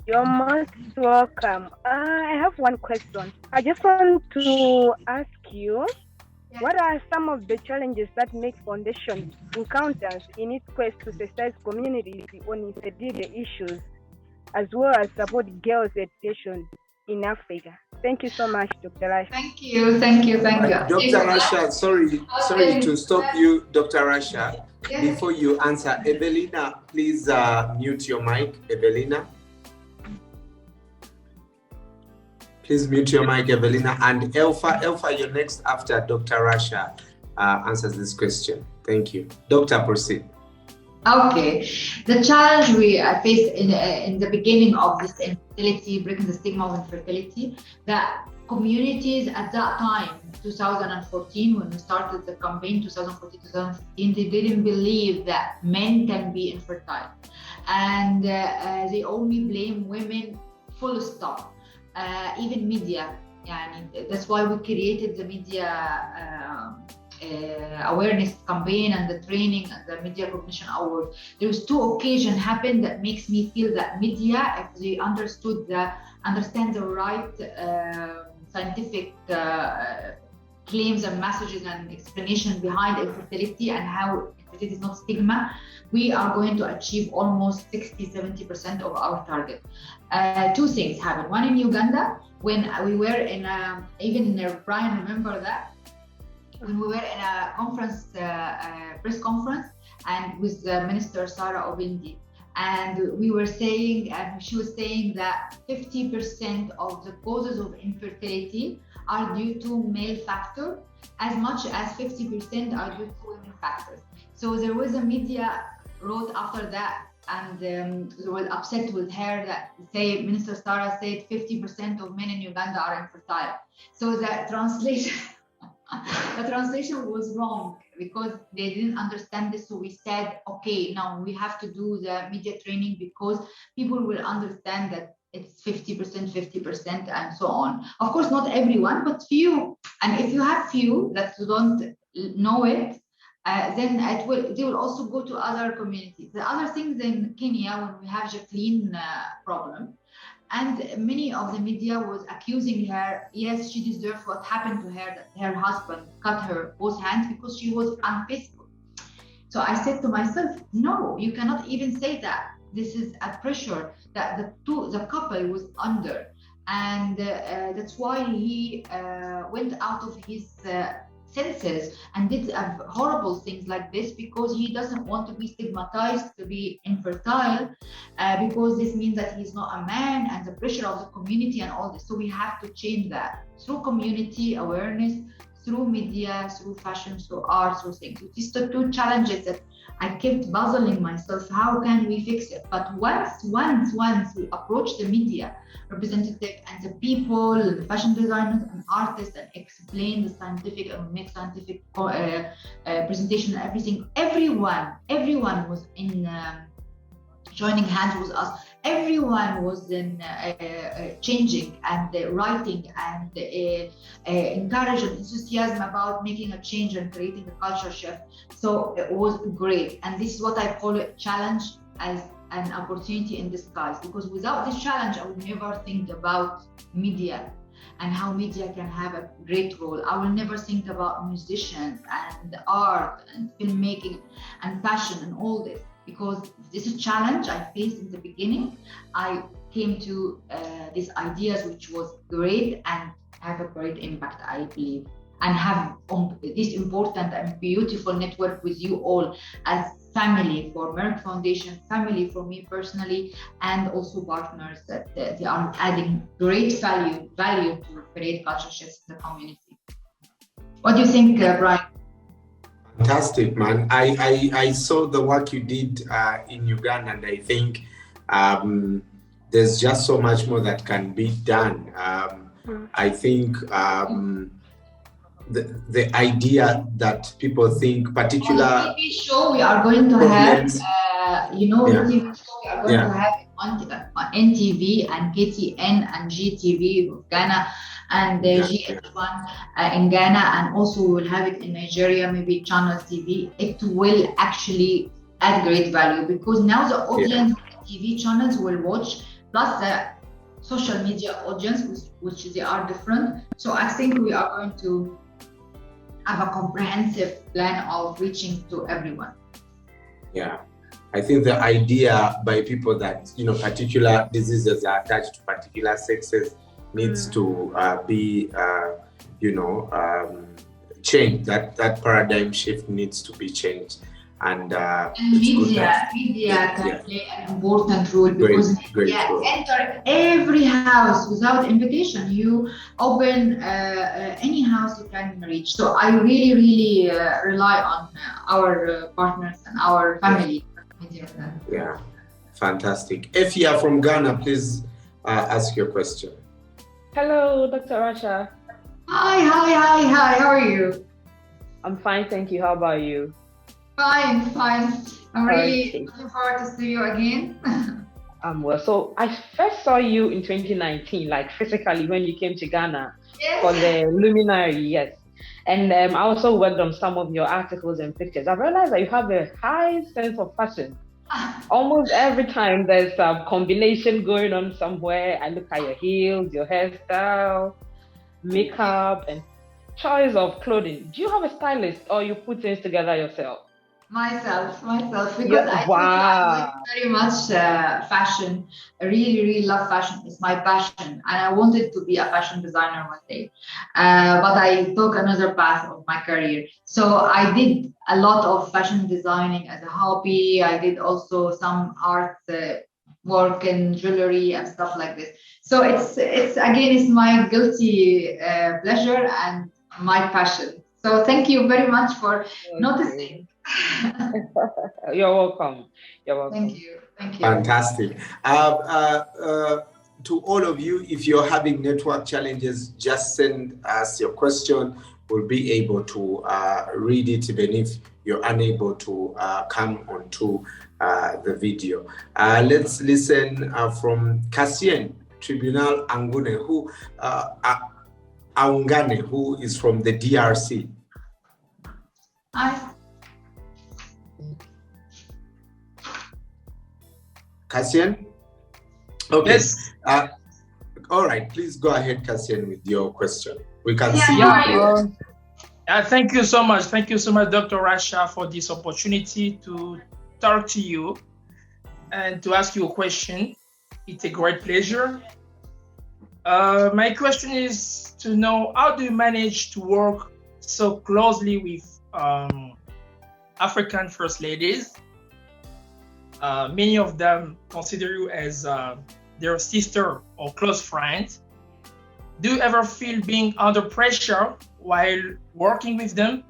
You're most welcome. I have one question. I just want to ask you, what are some of the challenges that Merck Foundation encounters in its quest to sensitize communities on infertility issues, as well as support girls' education in Africa? Thank you so much, Dr. Rasha. Thank you. Dr. Rasha, sorry to stop you, Dr. Rasha. Yes. Before you answer, Evelina, please mute your mic, Evelina. Please mute your mic, Evelina. And Elfa, you're next after Dr. Rasha answers this question. Thank you. Doctor, proceed. Okay. The challenge we faced in the beginning of this infertility, breaking the stigma of infertility, that communities at that time, 2014, when we started the campaign, 2014-2015, they didn't believe that men can be infertile. And they only blame women, full stop. Even media, that's why we created the media awareness campaign and the training and the media recognition award. There's 2 occasions happened that makes me feel that media, if they understand the right scientific claims and messages and explanation behind infertility and how infertility is not stigma, we are going to achieve almost 60-70% of our target. 2 things happened. One in Uganda, when we were in even Brian, remember that? When we were in a conference, press conference, and with Minister Sarah Obindi, and we were saying, and she was saying that 50% of the causes of infertility are due to male factor, as much as 50% are due to women factors. So there was a media wrote after that, and they were upset with her that Minister Sarah said 50% of men in Uganda are infertile. So the translation was wrong because they didn't understand this. So we said, okay, now we have to do the media training because people will understand that it's 50%, and so on. Of course, not everyone, but few. And if you have few that don't know it, then they will also go to other communities. The other things in Kenya, when we have Jacqueline problem, and many of the media was accusing her, yes, she deserves what happened to her, that her husband cut her both hands because she was unfaithful. So I said to myself, no, you cannot even say that. This is a pressure that the couple was under. And that's why he went out of his senses and did horrible things like this, because he doesn't want to be stigmatized to be infertile, because this means that he's not a man, and the pressure of the community and all this. So we have to change that through community awareness, through media, through fashion, through art, through things. These are 2 challenges that I kept puzzling myself, how can we fix it? But once we approach the media representative and the people, the fashion designers and artists, and explain the scientific and make scientific presentation and everything, everyone was in joining hands with us. Everyone was in changing and writing and encouraging enthusiasm about making a change and creating a culture shift. So it was great. And this is what I call a challenge as an opportunity in disguise, because without this challenge, I would never think about media and how media can have a great role. I will never think about musicians and art and filmmaking and fashion and all this, because this is a challenge I faced in the beginning. I came to these ideas, which was great and have a great impact, I believe, and have this important and beautiful network with you all as family, for Merck Foundation family, for me personally, and also partners that they are adding great value to create culture shifts in the community. What do you think, Brian? Fantastic, man. I saw the work you did in Uganda, and I think there's just so much more that can be done. I think the idea that people think particular on the TV show we are going to problems, have, the TV show we are going to have on NTV and KTN and GTV of Ghana and GH1 in Ghana, and also we will have it in Nigeria, maybe Channel TV. It will actually add great value because now the audience of TV channels will watch, plus the social media audience, which they are different. So I think we are going to have a comprehensive plan of reaching to everyone. Yeah, I think the idea by people that particular diseases are attached to particular sexes needs to be changed. That paradigm shift needs to be changed, and media can play an important role because enter every house without invitation. You open any house you can reach. So I really rely on our partners and our family. Yeah, fantastic. Efia from Ghana, please ask your question. Hello, Dr. Rasha. Hi. How are you? I'm fine, thank you. How about you? Fine. I'm really looking forward to see you again. Well, so I first saw you in 2019, like physically when you came to Ghana for the Luminary, yes. And I also worked on some of your articles and pictures. I realized that you have a high sense of fashion. Almost every time there's a combination going on somewhere, I look at your heels, your hairstyle, makeup, and choice of clothing. Do you have a stylist or you put things together yourself? Myself, because I like very much fashion. I really love fashion. It's my passion, and I wanted to be a fashion designer one day, but I took another path of my career. So I did a lot of fashion designing as a hobby. I did also some art work in jewelry and stuff like this. So it's my guilty pleasure and my passion. So thank you very much for noticing. You're welcome. Thank you. Fantastic. To all of you, if you're having network challenges, just send us your question. We'll be able to read it even if you're unable to come onto the video. Let's listen from Cassien Tribunal Angune, who is from the DRC. Hi. Cassien? Okay. Yes. All right. Please go ahead, Cassien, with your question. We can see you. Thank you so much. Thank you so much, Dr. Rasha, for this opportunity to talk to you and to ask you a question. It's a great pleasure. My question is to know, how do you manage to work so closely with African First Ladies? Many of them consider you as their sister or close friend. Do you ever feel being under pressure while working with them?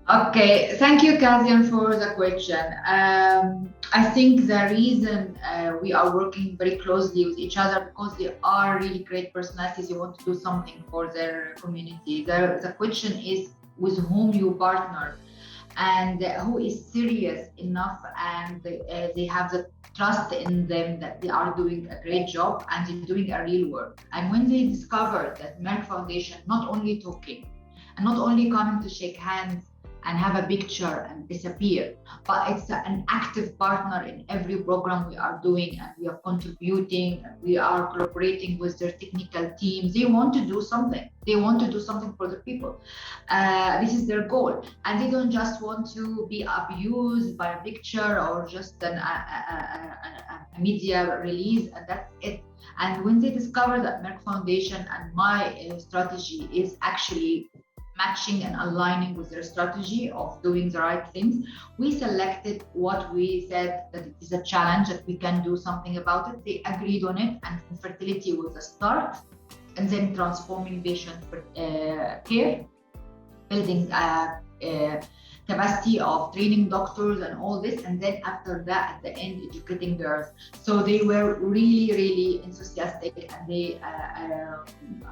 Okay, thank you, Cassian, for the question. I think the reason we are working very closely with each other because they are really great personalities. You want to do something for their community. The question is with whom you partner and who is serious enough and they have the trust in them that they are doing a great job and they're doing a real work. And when they discover that Merck Foundation not only talking and not only coming to shake hands and have a picture and disappear, but it's an active partner in every program we are doing, and we are contributing, and we are collaborating with their technical teams. They want to do something. They want to do something for the people. This is their goal, and they don't just want to be abused by a picture or just a media release, and that's it. And when they discover that Merck Foundation and my strategy is actually matching and aligning with their strategy of doing the right things. We selected what we said that it is a challenge, that we can do something about it. They agreed on it, and infertility was a start, and then transforming patient care, building capacity of training doctors and all this, and then after that, at the end, educating girls. So they were really, really enthusiastic, and they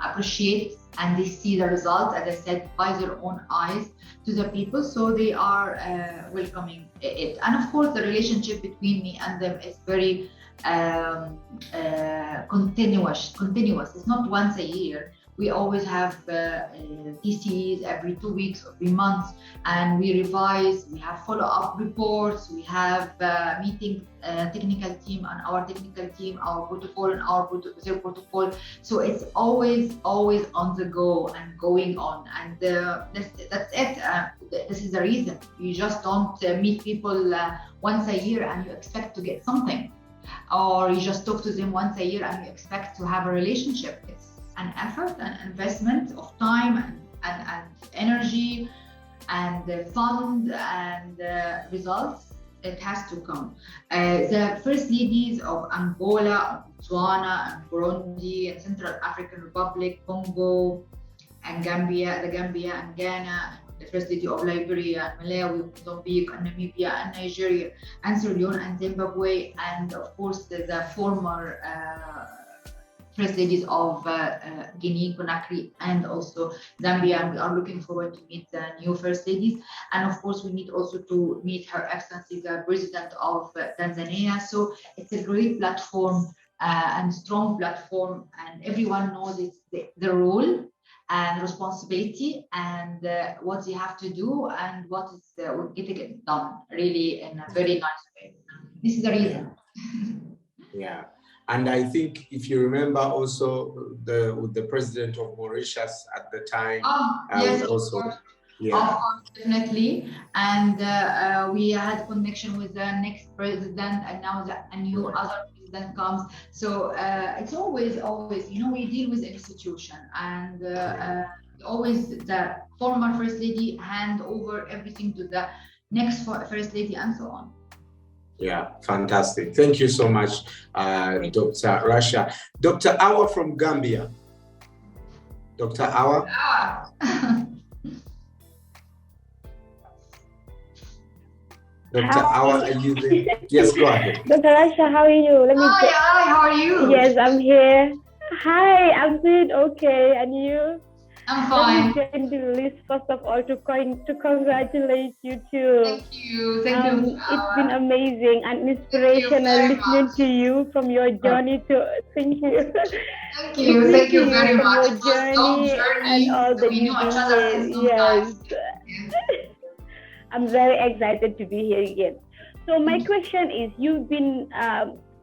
appreciate and they see the results, as I said, by their own eyes to the people. So they are welcoming it. And of course, the relationship between me and them is very continuous. It's not once a year. We always have TCs every 2 weeks, every month, and we revise. We have follow-up reports. We have meeting technical team and our technical team, our protocol and their protocol. So it's always on the go and going on. And that's it. This is the reason. You just don't meet people once a year and you expect to get something, or you just talk to them once a year and you expect to have a relationship. It's an effort and investment of time and energy and fund and results. It has to come. The first ladies of Angola, Botswana, and Burundi, and Central African Republic, Congo, and Gambia, and Ghana, the first lady of Liberia, and Malawi, Mozambique, and Namibia, and Nigeria, and Sierra Leone, and Zimbabwe, and of course the former first ladies of Guinea, Conakry, and also Zambia. And we are looking forward to meet the new first ladies. And of course, we need also to meet Her Excellency, the President of Tanzania. So it's a great platform and strong platform, and everyone knows it's the role and responsibility and what they have to do and what is getting it done really in a very nice way. This is the reason. Yeah. And I think if you remember also with the president of Mauritius at the time, yes, also, of course, definitely. And we had connection with the next president, and now a new other president comes. So it's always, we deal with institution, and always the former first lady hand over everything to the next first lady, and so on. Yeah, fantastic. Thank you so much, Dr. Rasha. Dr. Awa from Gambia. Dr. Awa. Dr. Awa, are you there? Yes, go ahead. Dr. Rasha, how are you? Hi, how are you? Yes, I'm here. Hi, I'm doing okay. And you? I'm fine. Let me join the list first of all to congratulate you too. Thank you. Thank you. It's been amazing and inspirational listening to you from your journey to Thank you. Thank you very much. Your journey and all that we you've know each other been for yes. I'm very excited to be here again. So my question is, you've been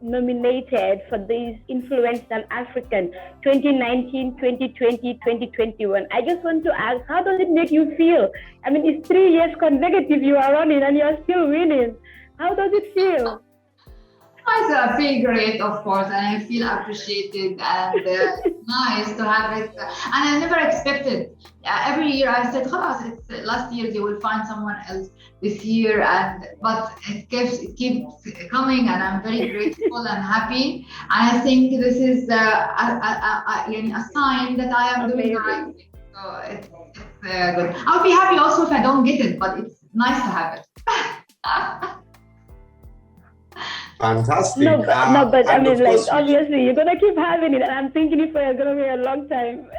nominated for these Influenced and African 2019, 2020, 2021. I just want to ask, how does it make you feel? I mean, it's 3 years consecutive you are running and you're still winning. How does it feel? I feel great, of course, and I feel appreciated and nice to have it. And I never expected. Every year I said, it's last year they will find someone else this year, but it keeps coming, and I'm very grateful and happy. And I think this is a sign that I am doing the right thing. So it's good. I'll be happy also if I don't get it, but it's nice to have it. Fantastic. No, but I mean, like, obviously, you're going to keep having it, and I'm thinking it's going to be a long time.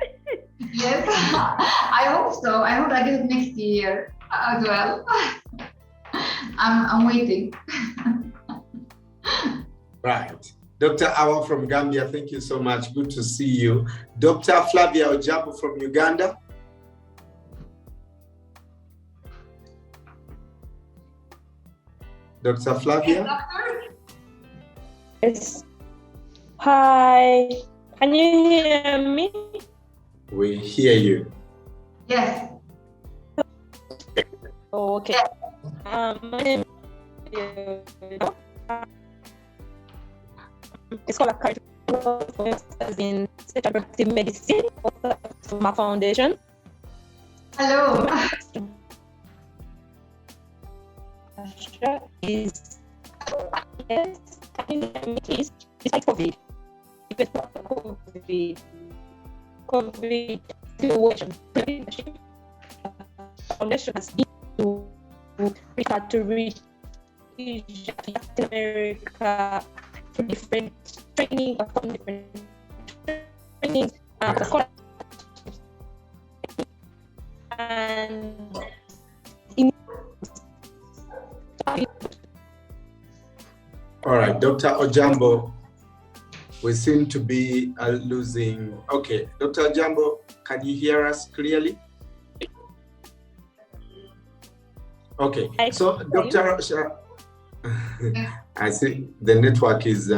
Yes, I hope so. I hope I get it next year as well. I'm waiting. Right. Dr. Awa from Gambia, thank you so much. Good to see you. Dr. Flavia Ojabu from Uganda. Dr. Flavia? Yes, doctor? Yes. Hi. Can you hear me? We hear you. Yes. Oh, okay. My name is called in reproductive medicine for Merck Foundation. Hello. Is yes, is like COVID. COVID situation. Foundation has been to reach Latin America for different training, from different trainings, and All right, Dr. Ojambo, we seem to be losing. Okay, Dr. Ojambo, can you hear us clearly? Okay, so Dr. Rasha, I think the network is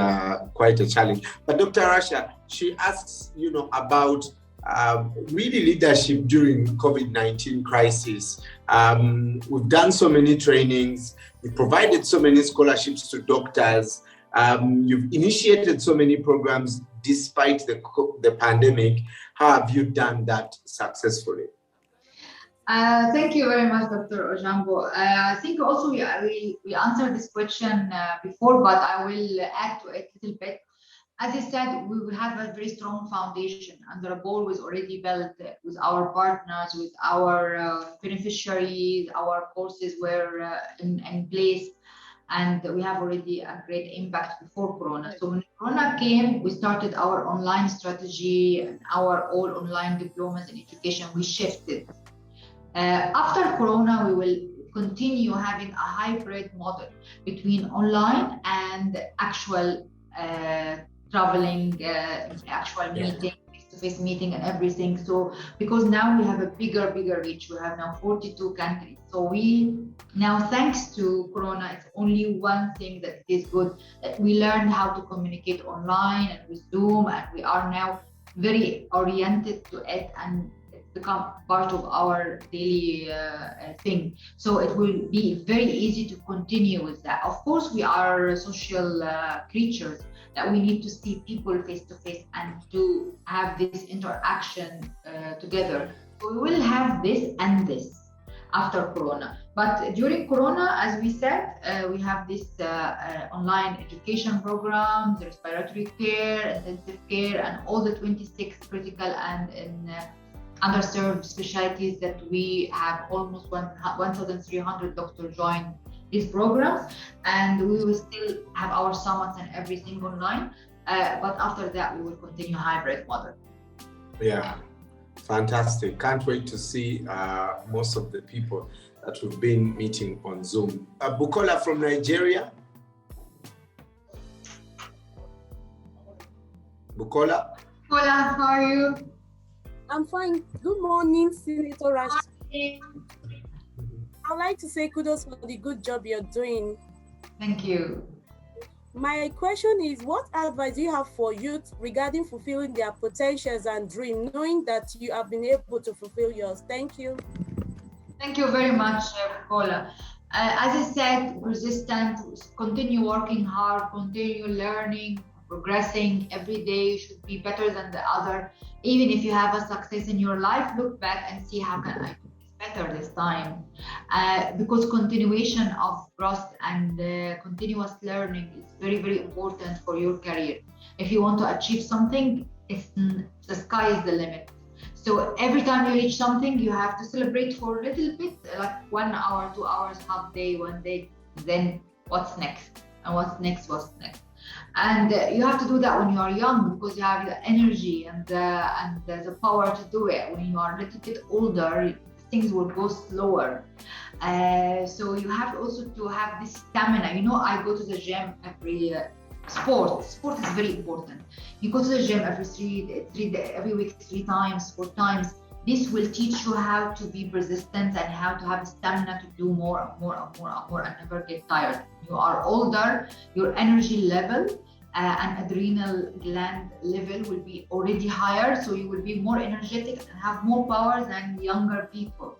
quite a challenge. But Dr. Rasha, she asks, about really leadership during COVID-19 crisis. We've done so many trainings, we've provided so many scholarships to doctors, you've initiated so many programs despite the pandemic. How have you done that successfully? Thank you very much, Dr. Ojambo. I think also we answered this question before, but I will add to it a little bit. As I said, we will have a very strong foundation, and the goal was already built with our partners, with our beneficiaries. Our courses were in place, and we have already a great impact before Corona. So when Corona came, we started our online strategy and our all online diplomas in education. We shifted. After Corona, we will continue having a hybrid model between online and actual traveling, actual meeting, face-to-face meeting and everything. So because now we have a bigger reach, we have now 42 countries. So we now, thanks to Corona, it's only one thing that is good, that we learned how to communicate online and with Zoom, and we are now very oriented to it, and become part of our daily thing. So it will be very easy to continue with that. Of course, we are social creatures, that we need to see people face to face and to have this interaction together. So we will have this and this after Corona. But during Corona, as we said, we have this online education programs, respiratory care, intensive care, and all the 26 critical and underserved specialties that we have. Almost 1,300 doctors join these programs, and we will still have our summits and everything online. But after that, we will continue hybrid model. Yeah, fantastic. Can't wait to see most of the people that we've been meeting on Zoom. Bukola from Nigeria. Bukola. Hola, how are you? I'm fine. Good morning, Senator Rasha. I'd like to say kudos for the good job you're doing. Thank you. My question is, what advice do you have for youth regarding fulfilling their potentials and dreams, knowing that you have been able to fulfill yours? Thank you. Thank you very much, Bukola. As I said, resistant, continue working hard, continue learning, progressing. Every day should be better than the other. Even if you have a success in your life, look back and see how can I do this better this time. Because continuation of growth and continuous learning is very, very important for your career. If you want to achieve something, the sky is the limit. So every time you reach something, you have to celebrate for a little bit, like 1 hour, 2 hours, half day, 1 day, then what's next? And what's next? And you have to do that when you are young, because you have the energy and the power to do it. When you are a little bit older, things will go slower. So you have also to have this stamina. I go to the gym every sport is very important. You go to the gym every week, 3 times, 4 times. This will teach you how to be persistent and how to have stamina to do more and never get tired. You are older, your energy level and adrenal gland level will be already higher, so you will be more energetic and have more power than younger people.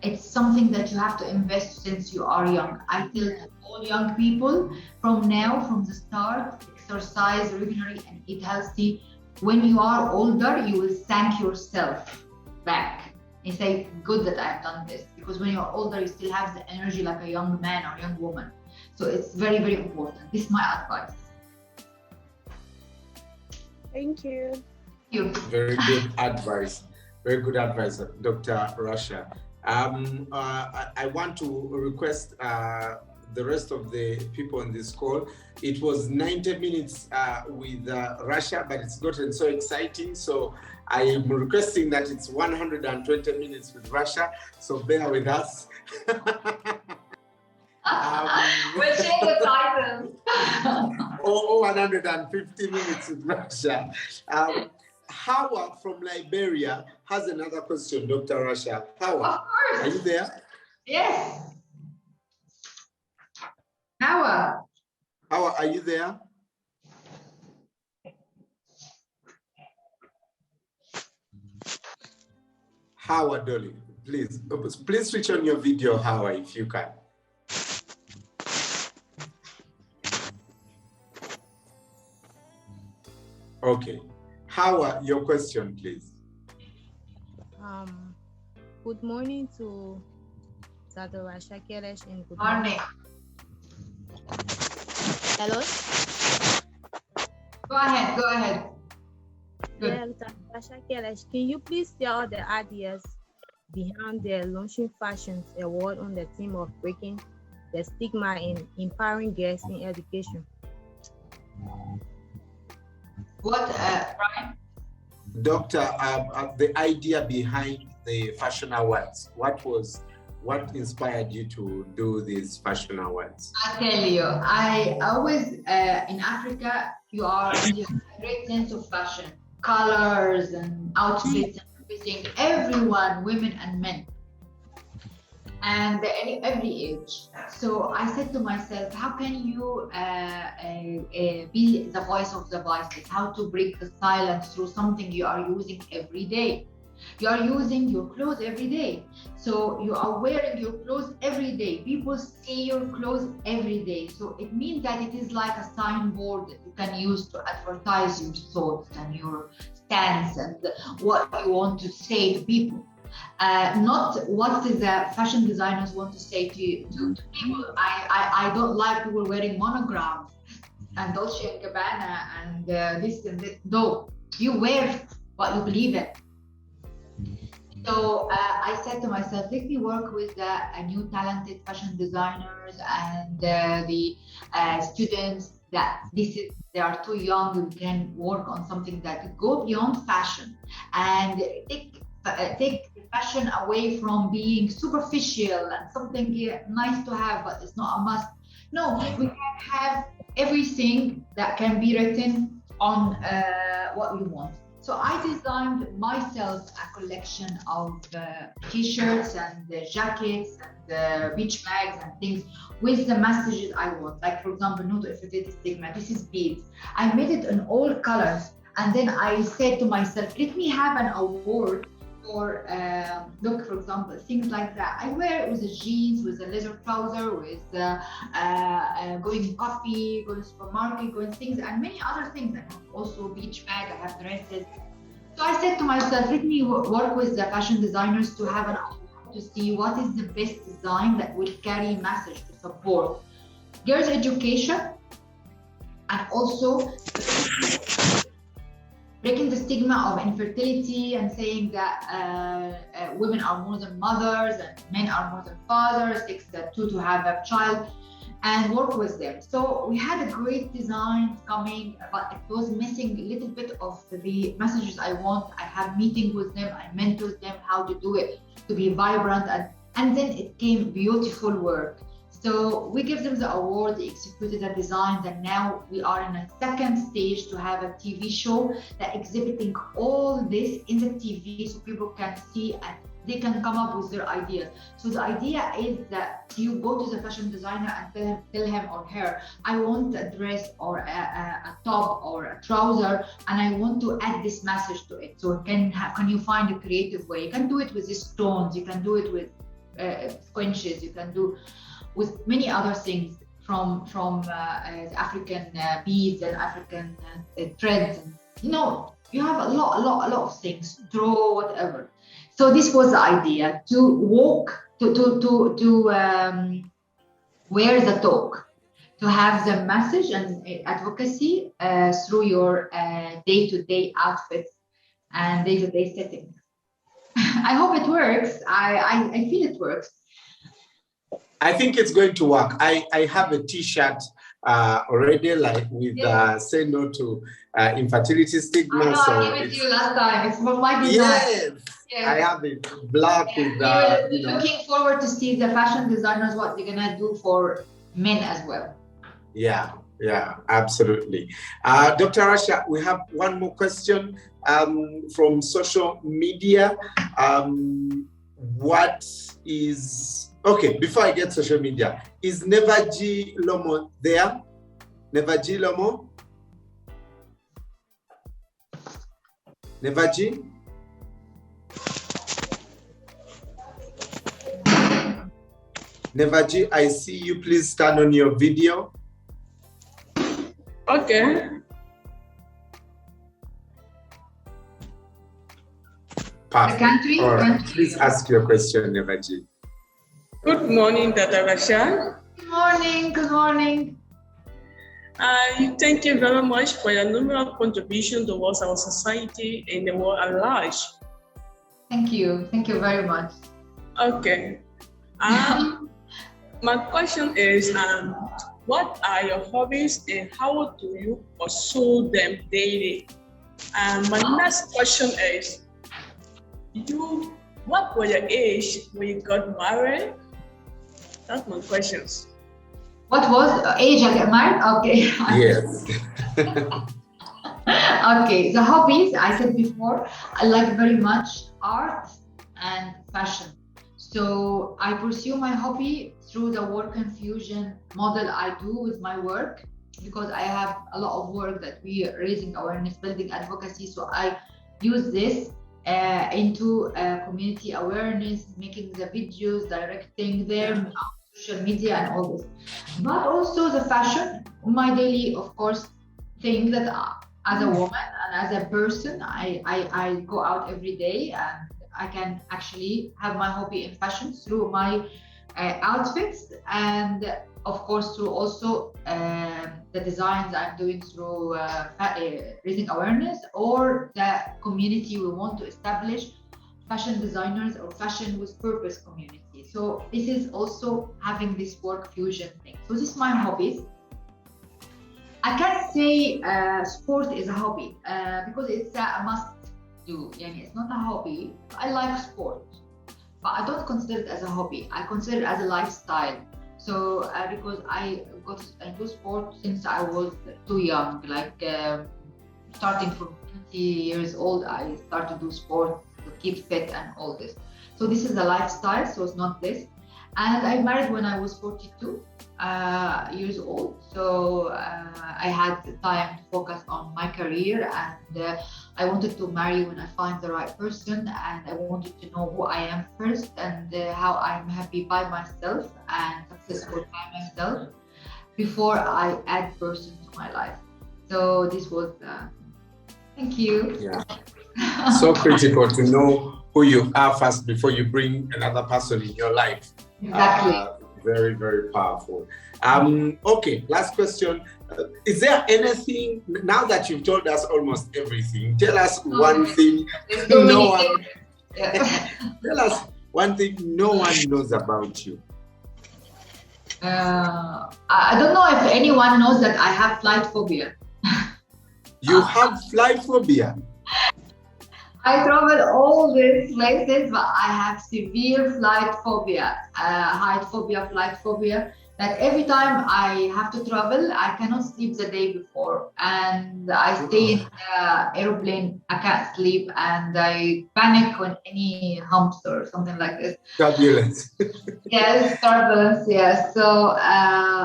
It's something that you have to invest since you are young. I tell all young people from the start, exercise regularly and eat healthy. When you are older, you will thank yourself back and say, good that I've done this. Because when you're older, you still have the energy like a young man or young woman. So it's very, very important. This is my advice. Thank you. Very good advice. Very good advice, Dr. Rasha. I want to request the rest of the people on this call. It was 90 minutes with Rasha, but it's gotten so exciting. So I am requesting that it's 120 minutes with Rasha. So bear with us. We'll change the title. or 150 minutes with Rasha. Hawa from Liberia has another question, Dr. Rasha. Hawa, are you there? Yes. Hawa. Hawa, are you there? Hawa, Dolly, please switch on your video, Hawa, if you can. Okay. Hawa, your question, please. Good morning to Dr. Rasha Kelej and good morning. Hello? Go ahead. Good. Yeah, Dr. Rasha Kelej, can you please tell the ideas behind the Launching Fashions Award on the theme of breaking the stigma in empowering girls in education? What, Brian? Doctor, the idea behind the Fashion Awards, what inspired you to do these Fashion Awards? I tell you, I always, in Africa, you have a great sense of fashion, colors and outfits and everything, everyone, women and men, and every age. So I said to myself, how can you be the voice of the voiceless? How to break the silence through something you are using every day? You are using your clothes every day. So you are wearing your clothes every day. People see your clothes every day. So it means that it is like a signboard that you can use to advertise your thoughts and your stance and what you want to say to people. Not what the fashion designers want to say to people. I don't like people wearing monograms and Dolce & Gabbana and this and this. No, you wear what you believe in. So I said to myself, let me work with new talented fashion designers and the students that they are too young. We can work on something that go beyond fashion and take fashion away from being superficial and something nice to have, but it's not a must. No, we can have everything that can be written on what we want. So I designed myself a collection of t-shirts and jackets and beach bags and things with the messages I want. Like, for example, no to infertility stigma. This is beads. I made it in all colors. And then I said to myself, let me have an award for, look, for example, things like that. I wear it with the jeans, with a leather trouser, with going coffee, going to supermarket, going things, and many other things. I have also beach bag, I have dresses. So I said to myself, let me work with the fashion designers to have an award to see what is the best design that will carry message to support girls' education and also breaking the stigma of infertility and saying that women are more than mothers and men are more than fathers. It takes two to have a child, and work with them. So we had a great design coming, but it was missing a little bit of the messages I want. I have meetings with them, I mentor them how to do it to be vibrant, and then it came beautiful work. So we give them the award, they executed the design, and now we are in a second stage to have a TV show that exhibiting all this in the TV so people can see and they can come up with their ideas. So the idea is that you go to the fashion designer and tell him or her, I want a dress or a top or a trouser, and I want to add this message to it. So can you find a creative way? You can do it with the stones, you can do it with squinches, you can do with many other things from African beads and African threads. You know, You have a lot of things, draw, whatever. So this was the idea, to walk, to wear the talk, to have the message and advocacy through your day-to-day outfits and day-to-day settings. I hope it works. I feel it works. I think it's going to work. I have a T-shirt already, like with say no to infertility stigma. I gave it to you last time. It's my design. Yes. I have it black with looking forward to see the fashion designers what they're gonna do for men as well. Yeah, absolutely. Dr. Rasha, we have one more question from social media. What is, okay, before I get social media, is Nevaji Lomo there? Nevaji Lomo? Nevaji? Nevaji, I see you. Please turn on your video. Okay. Perfect. All right. Please ask your question, Nevaji. Good morning, Dr.Rasha. Good morning. Good morning. Thank you very much for your numerous contribution towards our society and the world at large. Thank you. Thank you very much. Okay. My question is, what are your hobbies and how do you pursue them daily? And my next question is, what was your age when you got married? That's my questions. What was age I got married? Okay. Yes. Okay, the hobbies, I said before, I like very much art and fashion. So I pursue my hobby through the work and fusion model I do with my work, because I have a lot of work that we are raising awareness, building advocacy. So I use this into community awareness, making the videos, directing them, social media and all this. But also the fashion, my daily, of course, thing that as a woman and as a person, I go out every day and I can actually have my hobby in fashion through my outfits, and of course through also the designs I'm doing through raising awareness, or the community we want to establish, fashion designers or fashion with purpose community. So this is also having this work fusion thing. So this is my hobbies. I can't say sport is a hobby because it's a must do. It's not a hobby. I like sport, but I don't consider it as a hobby. I consider it as a lifestyle. So because I got into sport since I was too young, like starting from 20 years old, I started to do sport to keep fit and all this. So this is a lifestyle, so it's not this. And I married when I was 42 years old. So I had time to focus on my career, and I wanted to marry when I find the right person, and I wanted to know who I am first and how I'm happy by myself and successful by myself before I add person to my life. So this was, thank you. Yeah. So critical to know who you are first before you bring another person in your life. Exactly. Very, very powerful. Okay, last question. Is there anything, now that you've told us almost everything, tell us one thing no one, tell us one thing no one knows about you. I don't know if anyone knows that I have flight phobia. You have flight phobia? I travel all these places, but I have severe flight phobia, height phobia, flight phobia, that every time I have to travel, I cannot sleep the day before. And I stay in the airplane, I can't sleep, and I panic when any humps or something like this. Turbulence. Yes, turbulence, yes. So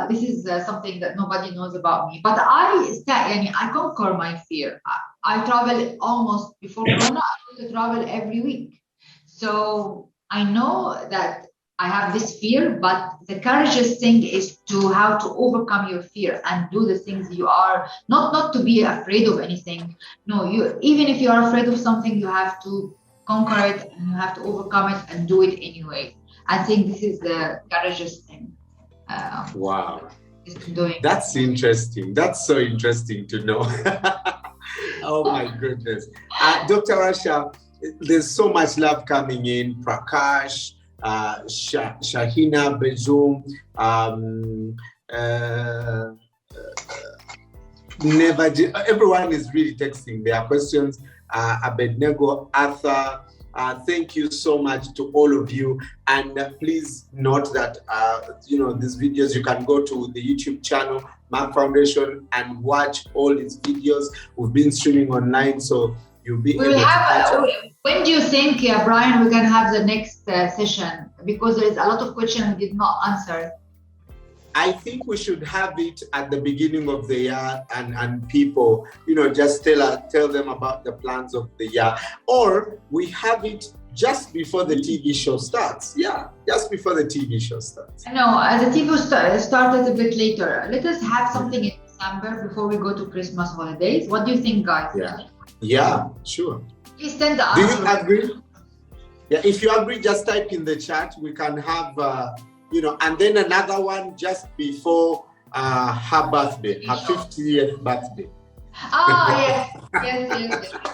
this is something that nobody knows about me. But I conquer my fear. I travel almost before Corona, I used to travel every week. So I know that I have this fear, but the courageous thing is to how to overcome your fear and do the things you are not to be afraid of anything. No, even if you are afraid of something, you have to conquer it and you have to overcome it and do it anyway. I think this is the courageous thing. Wow. Doing. That's interesting. That's so interesting to know. Oh my goodness. Dr. Rasha, there's so much love coming in. Prakash, Shahina, Bezum, everyone is really texting their questions. Abednego, Arthur, thank you so much to all of you. And please note that, these videos, you can go to the YouTube channel, Merck Foundation, and watch all these videos. We've been streaming online, so you'll be able to catch up. When do you think, Brian, we can have the next session? Because there is a lot of questions we did not answer. I think we should have it at the beginning of the year and people, just tell them about the plans of the year. Or we have it just before the TV show starts. Yeah, just before the TV show starts. No, the TV started a bit later. Let us have something in December before we go to Christmas holidays. What do you think, guys? Yeah, sure. Please send the Do answer. you agree? Yeah, if you agree, just type in the chat. We can have, and then another one just before her birthday, her 50th birthday. Yes.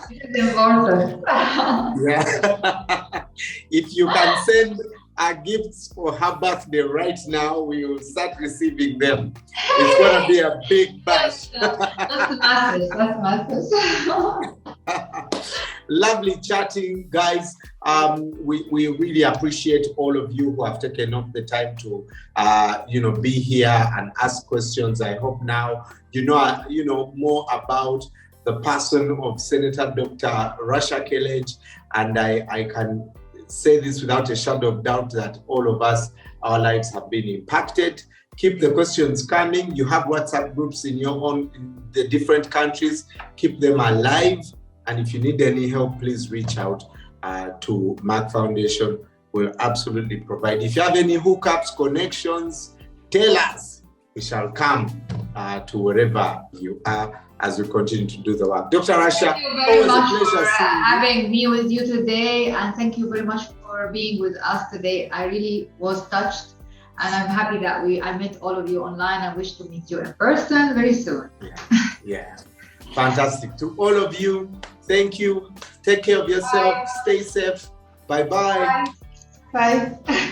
This is important. Yeah. If you can send gifts for her birthday right now, we will start receiving them. It's going to be a big bash. That's massive. Lovely chatting, guys. We really appreciate all of you who have taken up the time to, be here and ask questions. I hope now you know more about the person of Senator Dr. Rasha Kelej, and I can say this without a shadow of doubt that all of us, our lives have been impacted. Keep the questions coming. You have WhatsApp groups in the different countries. Keep them alive. And if you need any help, please reach out to Merck Foundation. We'll absolutely provide. If you have any hookups, connections, tell us. We shall come to wherever you are as we continue to do the work. Dr. Rasha, thank you very much for having me with you today. And thank you very much for being with us today. I really was touched. And I'm happy that I met all of you online. I wish to meet you in person very soon. Yeah. Fantastic. To all of you, thank you. Take care of yourself. Bye. Stay safe. Bye-bye. Bye.